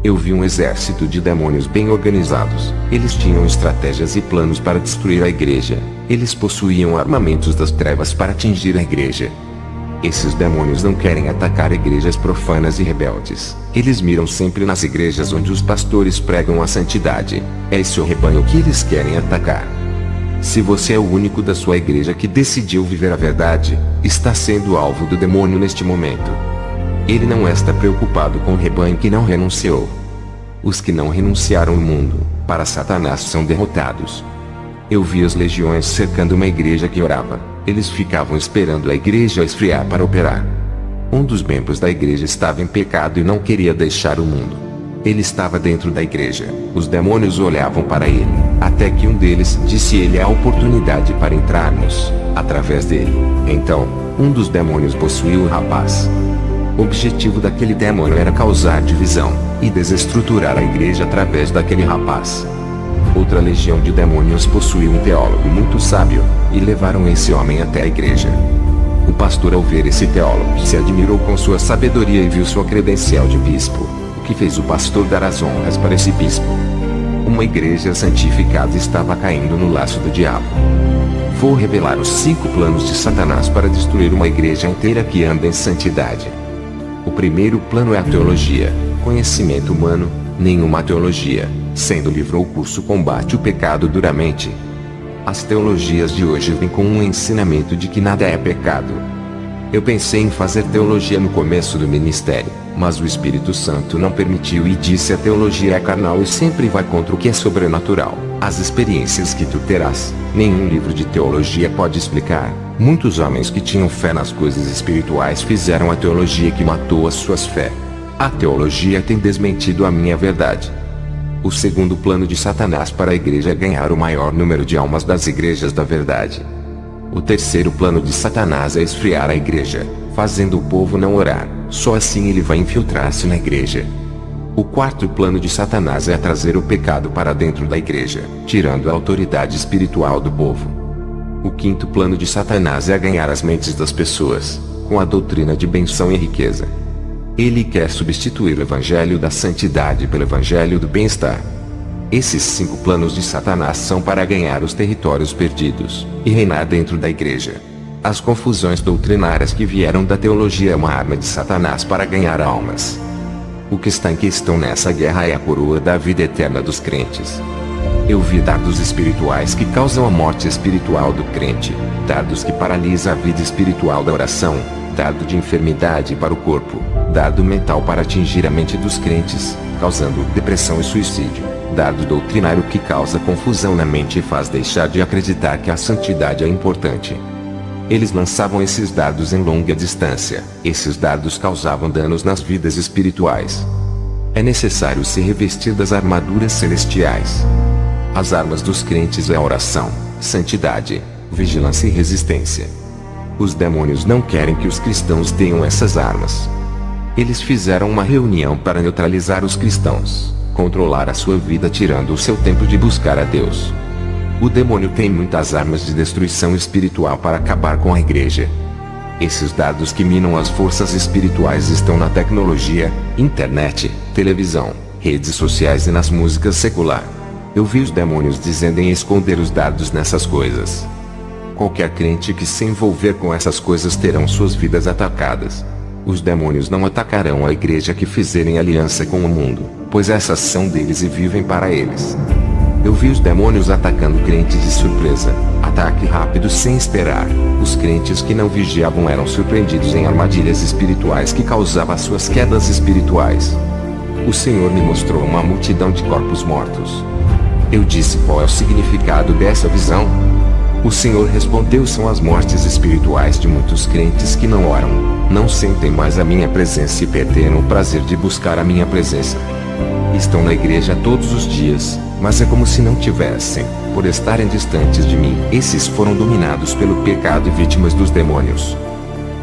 Eu vi um exército de demônios bem organizados. Eles tinham estratégias e planos para destruir a igreja. Eles possuíam armamentos das trevas para atingir a igreja. Esses demônios não querem atacar igrejas profanas e rebeldes. Eles miram sempre nas igrejas onde os pastores pregam a santidade. É esse o rebanho que eles querem atacar. Se você é o único da sua igreja que decidiu viver a verdade, está sendo alvo do demônio neste momento. Ele não está preocupado com o rebanho que não renunciou. Os que não renunciaram ao mundo, para Satanás, são derrotados. Eu vi as legiões cercando uma igreja que orava. Eles ficavam esperando a igreja esfriar para operar. Um dos membros da igreja estava em pecado e não queria deixar o mundo. Ele estava dentro da igreja. Os demônios olhavam para ele, até que um deles disse: ele é a oportunidade para entrarmos, através dele. Então, um dos demônios possuiu o rapaz. O objetivo daquele demônio era causar divisão e desestruturar a igreja através daquele rapaz. Outra legião de demônios possuiu um teólogo muito sábio, e levaram esse homem até a igreja. O pastor, ao ver esse teólogo, se admirou com sua sabedoria e viu sua credencial de bispo, o que fez o pastor dar as honras para esse bispo. Uma igreja santificada estava caindo no laço do diabo. Vou revelar os 5 planos de Satanás para destruir uma igreja inteira que anda em santidade. O primeiro plano é a teologia, conhecimento humano, nenhuma teologia, sendo livro ou curso combate o pecado duramente. As teologias de hoje vêm com um ensinamento de que nada é pecado. Eu pensei em fazer teologia no começo do ministério, mas o Espírito Santo não permitiu e disse: a teologia é carnal e sempre vai contra o que é sobrenatural. As experiências que tu terás, nenhum livro de teologia pode explicar. Muitos homens que tinham fé nas coisas espirituais fizeram a teologia que matou as suas fé. A teologia tem desmentido a minha verdade. O segundo plano de Satanás para a igreja é ganhar o maior número de almas das igrejas da verdade. O terceiro plano de Satanás é esfriar a igreja, fazendo o povo não orar, só assim ele vai infiltrar-se na igreja. O quarto plano de Satanás é trazer o pecado para dentro da igreja, tirando a autoridade espiritual do povo. O quinto plano de Satanás é ganhar as mentes das pessoas, com a doutrina de benção e riqueza. Ele quer substituir o evangelho da santidade pelo evangelho do bem-estar. Esses 5 planos de Satanás são para ganhar os territórios perdidos, e reinar dentro da igreja. As confusões doutrinárias que vieram da teologia é uma arma de Satanás para ganhar almas. O que está em questão nessa guerra é a coroa da vida eterna dos crentes. Eu vi dardos espirituais que causam a morte espiritual do crente, dardos que paralisam a vida espiritual da oração, dardo de enfermidade para o corpo, dardo mental para atingir a mente dos crentes, causando depressão e suicídio, dardo doutrinário que causa confusão na mente e faz deixar de acreditar que a santidade é importante. Eles lançavam esses dardos em longa distância. Esses dardos causavam danos nas vidas espirituais. É necessário se revestir das armaduras celestiais. As armas dos crentes é a oração, santidade, vigilância e resistência. Os demônios não querem que os cristãos tenham essas armas. Eles fizeram uma reunião para neutralizar os cristãos, controlar a sua vida tirando o seu tempo de buscar a Deus. O demônio tem muitas armas de destruição espiritual para acabar com a igreja. Esses dardos que minam as forças espirituais estão na tecnologia, internet, televisão, redes sociais e nas músicas secular. Eu vi os demônios dizendo em esconder os dardos nessas coisas. Qualquer crente que se envolver com essas coisas terão suas vidas atacadas. Os demônios não atacarão a igreja que fizerem aliança com o mundo, pois essas são deles e vivem para eles. Eu vi os demônios atacando crentes de surpresa, ataque rápido sem esperar. Os crentes que não vigiavam eram surpreendidos em armadilhas espirituais que causavam suas quedas espirituais. O Senhor me mostrou uma multidão de corpos mortos. Eu disse: qual é o significado dessa visão? O Senhor respondeu: são as mortes espirituais de muitos crentes que não oram, não sentem mais a minha presença e perderam o prazer de buscar a minha presença. Estão na igreja todos os dias, mas é como se não tivessem, por estarem distantes de mim. Esses foram dominados pelo pecado e vítimas dos demônios.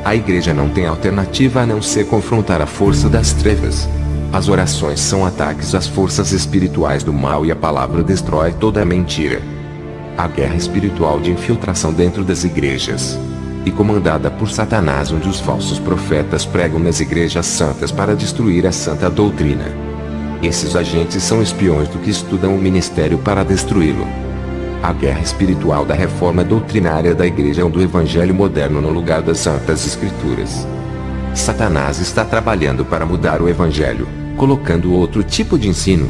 A igreja não tem alternativa a não ser confrontar a força das trevas. As orações são ataques às forças espirituais do mal e a palavra destrói toda a mentira. A guerra espiritual de infiltração dentro das igrejas, e comandada por Satanás, onde os falsos profetas pregam nas igrejas santas para destruir a santa doutrina. Esses agentes são espiões do que estudam o ministério para destruí-lo. A guerra espiritual da reforma doutrinária da igreja é do evangelho moderno no lugar das santas escrituras. Satanás está trabalhando para mudar o evangelho, colocando outro tipo de ensino.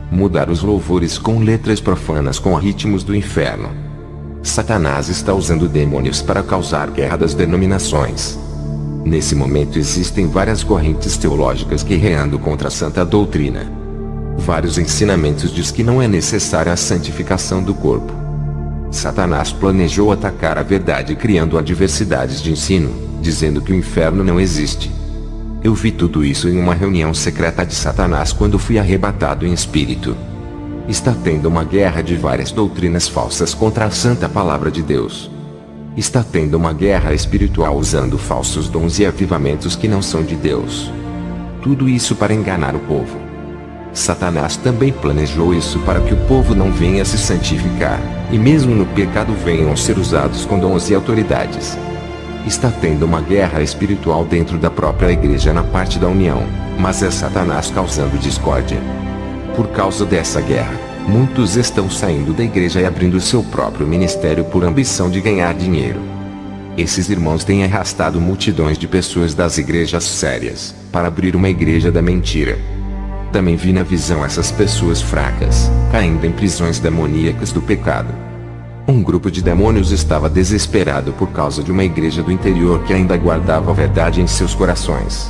Mudar os louvores com letras profanas com ritmos do inferno. Satanás está usando demônios para causar guerra das denominações. Nesse momento existem várias correntes teológicas guerreando contra a santa doutrina. Vários ensinamentos diz que não é necessária a santificação do corpo. Satanás planejou atacar a verdade criando adversidades de ensino, dizendo que o inferno não existe. Eu vi tudo isso em uma reunião secreta de Satanás quando fui arrebatado em espírito. Está tendo uma guerra de várias doutrinas falsas contra a santa palavra de Deus. Está tendo uma guerra espiritual usando falsos dons e avivamentos que não são de Deus. Tudo isso para enganar o povo. Satanás também planejou isso para que o povo não venha se santificar, e mesmo no pecado venham ser usados com dons e autoridades. Está tendo uma guerra espiritual dentro da própria igreja na parte da união, mas é Satanás causando discórdia. Por causa dessa guerra, muitos estão saindo da igreja e abrindo seu próprio ministério por ambição de ganhar dinheiro. Esses irmãos têm arrastado multidões de pessoas das igrejas sérias, para abrir uma igreja da mentira. Também vi na visão essas pessoas fracas, caindo em prisões demoníacas do pecado. Um grupo de demônios estava desesperado por causa de uma igreja do interior que ainda guardava a verdade em seus corações.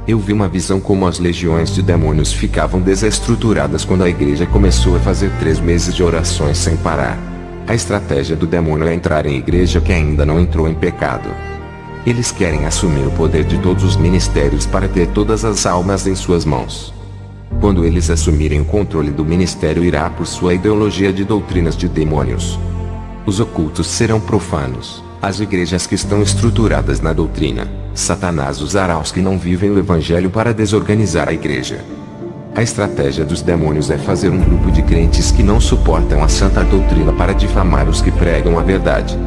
Eu vi uma visão como as legiões de demônios ficavam desestruturadas quando a igreja começou a fazer 3 meses de orações sem parar. A estratégia do demônio é entrar em igreja que ainda não entrou em pecado. Eles querem assumir o poder de todos os ministérios para ter todas as almas em suas mãos. Quando eles assumirem o controle do ministério, irá por sua ideologia de doutrinas de demônios. Os ocultos serão profanos. As igrejas que estão estruturadas na doutrina, Satanás usará os que não vivem o evangelho para desorganizar a igreja. A estratégia dos demônios é fazer um grupo de crentes que não suportam a santa doutrina para difamar os que pregam a verdade.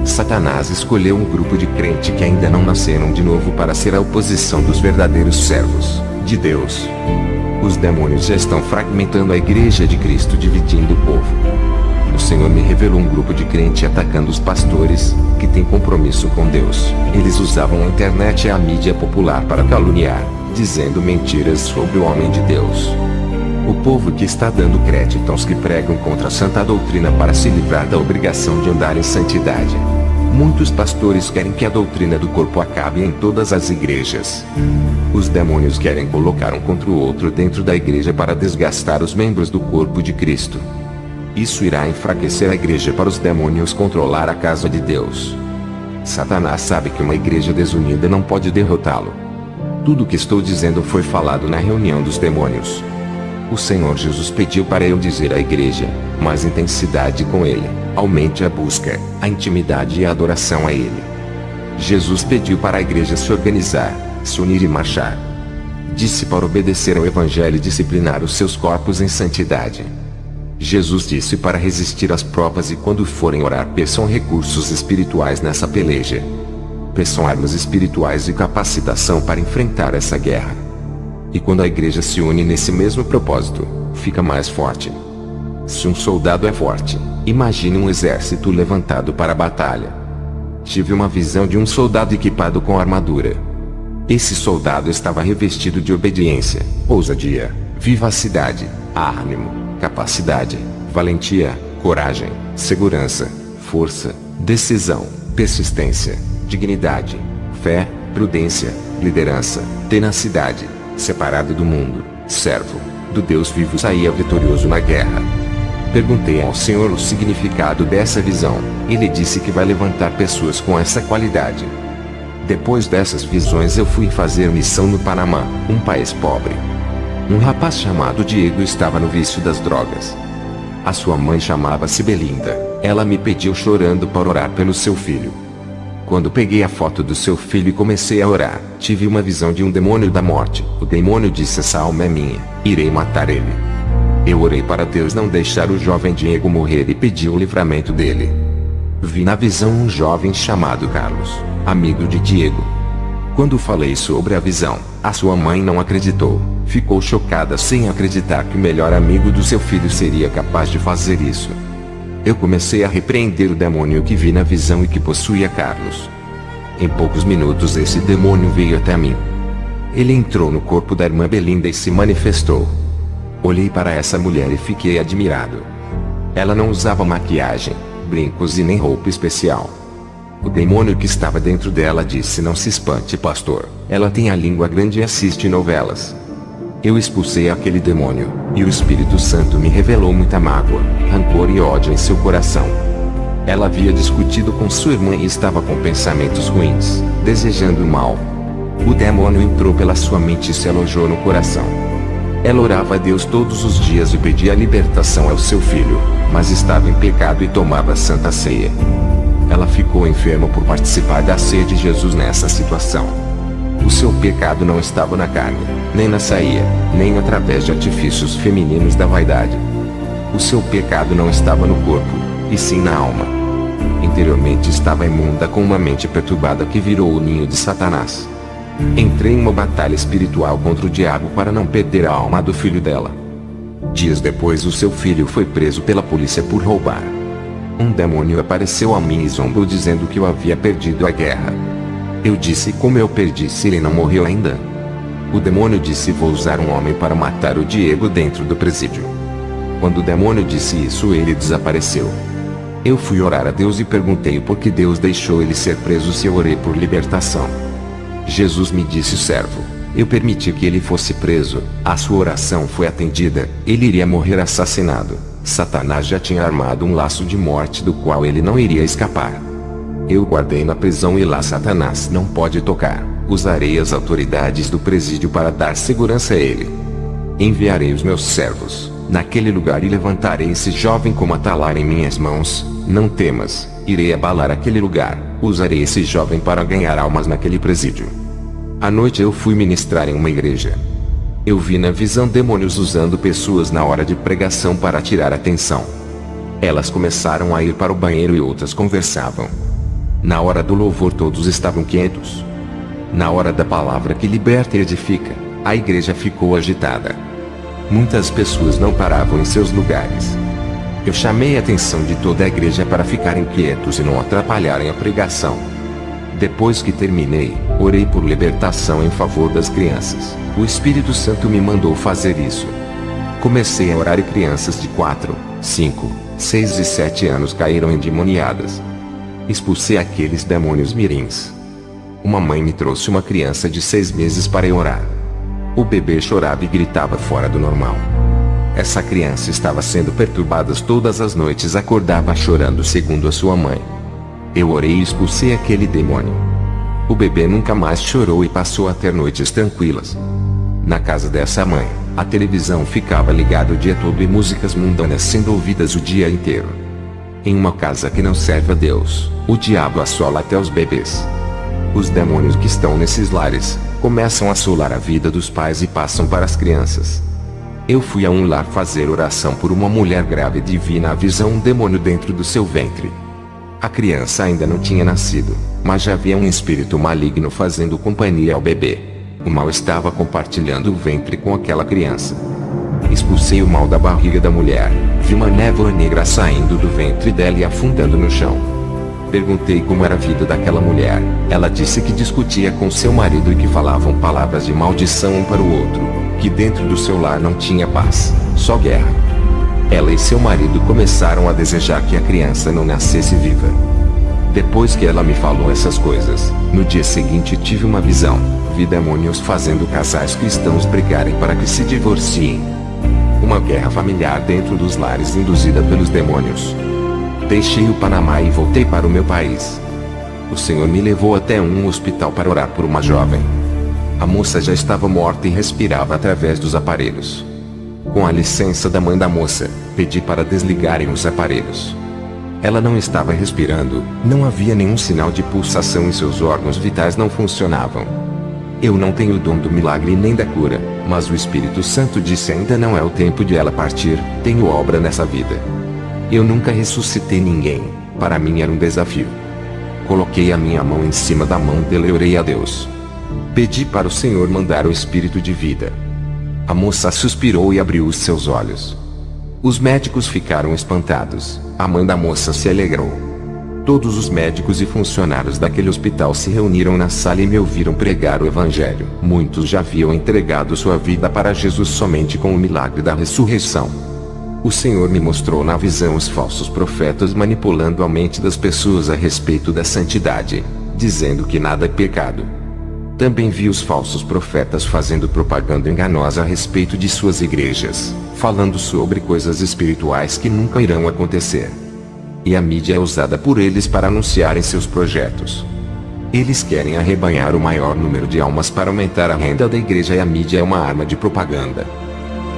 Satanás escolheu um grupo de crentes que ainda não nasceram de novo para ser a oposição dos verdadeiros servos de Deus. Os demônios já estão fragmentando a igreja de Cristo, dividindo o povo. O Senhor me revelou um grupo de crentes atacando os pastores, que têm compromisso com Deus. Eles usavam a internet e a mídia popular para caluniar, dizendo mentiras sobre o homem de Deus. O povo que está dando crédito aos que pregam contra a santa doutrina para se livrar da obrigação de andar em santidade. Muitos pastores querem que a doutrina do corpo acabe em todas as igrejas. Os demônios querem colocar um contra o outro dentro da igreja para desgastar os membros do corpo de Cristo. Isso irá enfraquecer a igreja para os demônios controlar a casa de Deus. Satanás sabe que uma igreja desunida não pode derrotá-lo. Tudo o que estou dizendo foi falado na reunião dos demônios. O Senhor Jesus pediu para eu dizer à igreja, mais intensidade com Ele, aumente a busca, a intimidade e a adoração a Ele. Jesus pediu para a igreja se organizar, se unir e marchar. Disse para obedecer ao Evangelho e disciplinar os seus corpos em santidade. Jesus disse para resistir às provas e quando forem orar peçam recursos espirituais nessa peleja. Peçam armas espirituais e capacitação para enfrentar essa guerra. E quando a igreja se une nesse mesmo propósito, fica mais forte. Se um soldado é forte, imagine um exército levantado para a batalha. Tive uma visão de um soldado equipado com armadura. Esse soldado estava revestido de obediência, ousadia, vivacidade, ânimo, capacidade, valentia, coragem, segurança, força, decisão, persistência, dignidade, fé, prudência, liderança, tenacidade, separado do mundo, servo do Deus vivo, saía vitorioso na guerra. Perguntei ao Senhor o significado dessa visão. Ele disse que vai levantar pessoas com essa qualidade. Depois dessas visões eu fui fazer missão no Panamá, um país pobre. Um rapaz chamado Diego estava no vício das drogas. A sua mãe chamava-se Belinda. Ela me pediu chorando para orar pelo seu filho. Quando peguei a foto do seu filho e comecei a orar, tive uma visão de um demônio da morte. O demônio disse: essa alma é minha, irei matar ele. Eu orei para Deus não deixar o jovem Diego morrer e pedi o livramento dele. Vi na visão um jovem chamado Carlos, amigo de Diego. Quando falei sobre a visão, a sua mãe não acreditou. Ficou chocada sem acreditar que o melhor amigo do seu filho seria capaz de fazer isso. Eu comecei a repreender o demônio que vi na visão e que possuía Carlos. Em poucos minutos esse demônio veio até mim. Ele entrou no corpo da irmã Belinda e se manifestou. Olhei para essa mulher e fiquei admirado. Ela não usava maquiagem, brincos e nem roupa especial. O demônio que estava dentro dela disse: não se espante, pastor, ela tem a língua grande e assiste novelas. Eu expulsei aquele demônio, e o Espírito Santo me revelou muita mágoa, rancor e ódio em seu coração. Ela havia discutido com sua irmã e estava com pensamentos ruins, desejando o mal. O demônio entrou pela sua mente e se alojou no coração. Ela orava a Deus todos os dias e pedia a libertação ao seu filho, mas estava em pecado e tomava a Santa Ceia. Ela ficou enferma por participar da ceia de Jesus nessa situação. O seu pecado não estava na carne, nem na ceia, nem através de artifícios femininos da vaidade. O seu pecado não estava no corpo, e sim na alma. Interiormente estava imunda com uma mente perturbada que virou o ninho de Satanás. Entrei em uma batalha espiritual contra o diabo para não perder a alma do filho dela. Dias depois o seu filho foi preso pela polícia por roubar. Um demônio apareceu a mim e zombou dizendo que eu havia perdido a guerra. Eu disse: como eu perdi se ele não morreu ainda? O demônio disse: vou usar um homem para matar o Diego dentro do presídio. Quando o demônio disse isso, ele desapareceu. Eu fui orar a Deus e perguntei por que Deus deixou ele ser preso se eu orei por libertação. Jesus me disse: servo, eu permiti que ele fosse preso, a sua oração foi atendida, ele iria morrer assassinado. Satanás já tinha armado um laço de morte do qual ele não iria escapar. Eu guardei na prisão e lá Satanás não pode tocar. Usarei as autoridades do presídio para dar segurança a ele. Enviarei os meus servos naquele lugar e levantarei esse jovem como atalar em minhas mãos. Não temas, irei abalar aquele lugar. Usarei esse jovem para ganhar almas naquele presídio. À noite eu fui ministrar em uma igreja. Eu vi na visão demônios usando pessoas na hora de pregação para tirar a atenção. Elas começaram a ir para o banheiro e outras conversavam. Na hora do louvor todos estavam quietos. Na hora da palavra que liberta e edifica, a igreja ficou agitada. Muitas pessoas não paravam em seus lugares. Eu chamei a atenção de toda a igreja para ficarem quietos e não atrapalharem a pregação. Depois que terminei, orei por libertação em favor das crianças. O Espírito Santo me mandou fazer isso. Comecei a orar e crianças de 4, 5, 6 e 7 anos caíram endemoniadas. Expulsei aqueles demônios mirins. Uma mãe me trouxe uma criança de 6 meses para eu orar. O bebê chorava e gritava fora do normal. Essa criança estava sendo perturbada todas as noites, acordava chorando segundo a sua mãe. Eu orei e expulsei aquele demônio. O bebê nunca mais chorou e passou a ter noites tranquilas. Na casa dessa mãe, a televisão ficava ligada o dia todo e músicas mundanas sendo ouvidas o dia inteiro. Em uma casa que não serve a Deus, o diabo assola até os bebês. Os demônios que estão nesses lares começam a assolar a vida dos pais e passam para as crianças. Eu fui a um lar fazer oração por uma mulher grávida e vi na visão um demônio dentro do seu ventre. A criança ainda não tinha nascido, mas já havia um espírito maligno fazendo companhia ao bebê. O mal estava compartilhando o ventre com aquela criança. Expulsei o mal da barriga da mulher. Vi uma névoa negra saindo do ventre dela e afundando no chão. Perguntei como era a vida daquela mulher. Ela disse que discutia com seu marido e que falavam palavras de maldição um para o outro, que dentro do seu lar não tinha paz, só guerra. Ela e seu marido começaram a desejar que a criança não nascesse viva. Depois que ela me falou essas coisas, no dia seguinte tive uma visão. Vi demônios fazendo casais cristãos brigarem para que se divorciem. Uma guerra familiar dentro dos lares induzida pelos demônios. Deixei o Panamá e voltei para o meu país. O Senhor me levou até um hospital para orar por uma jovem. A moça já estava morta e respirava através dos aparelhos. Com a licença da mãe da moça, pedi para desligarem os aparelhos. Ela não estava respirando, não havia nenhum sinal de pulsação e seus órgãos vitais não funcionavam. Eu não tenho o dom do milagre nem da cura, mas o Espírito Santo disse ainda não é o tempo de ela partir, tenho obra nessa vida. Eu nunca ressuscitei ninguém, para mim era um desafio. Coloquei a minha mão em cima da mão dela e orei a Deus. Pedi para o Senhor mandar o Espírito de vida. A moça suspirou e abriu os seus olhos. Os médicos ficaram espantados, a mãe da moça se alegrou. Todos os médicos e funcionários daquele hospital se reuniram na sala e me ouviram pregar o Evangelho. Muitos já haviam entregado sua vida para Jesus somente com o milagre da ressurreição. O Senhor me mostrou na visão os falsos profetas manipulando a mente das pessoas a respeito da santidade, dizendo que nada é pecado. Também vi os falsos profetas fazendo propaganda enganosa a respeito de suas igrejas, falando sobre coisas espirituais que nunca irão acontecer. E a mídia é usada por eles para anunciarem seus projetos. Eles querem arrebanhar o maior número de almas para aumentar a renda da igreja e a mídia é uma arma de propaganda.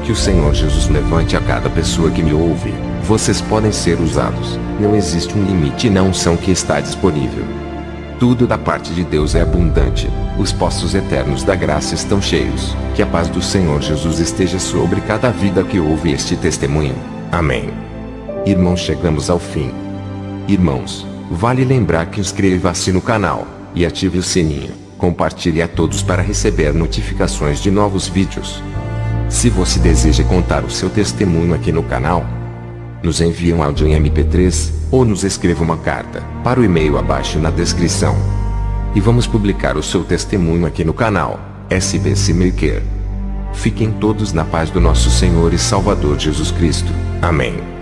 Que o Senhor Jesus levante a cada pessoa que me ouve. Vocês podem ser usados. Não existe um limite na unção que está disponível. Tudo da parte de Deus é abundante. Os poços eternos da graça estão cheios. Que a paz do Senhor Jesus esteja sobre cada vida que ouve este testemunho. Amém. Irmãos, chegamos ao fim. Irmãos, vale lembrar que inscreva-se no canal e ative o sininho. Compartilhe a todos para receber notificações de novos vídeos. Se você deseja contar o seu testemunho aqui no canal, nos envie um áudio em MP3 ou nos escreva uma carta para o e-mail abaixo na descrição. E vamos publicar o seu testemunho aqui no canal SBC Maker. Fiquem todos na paz do nosso Senhor e Salvador Jesus Cristo. Amém.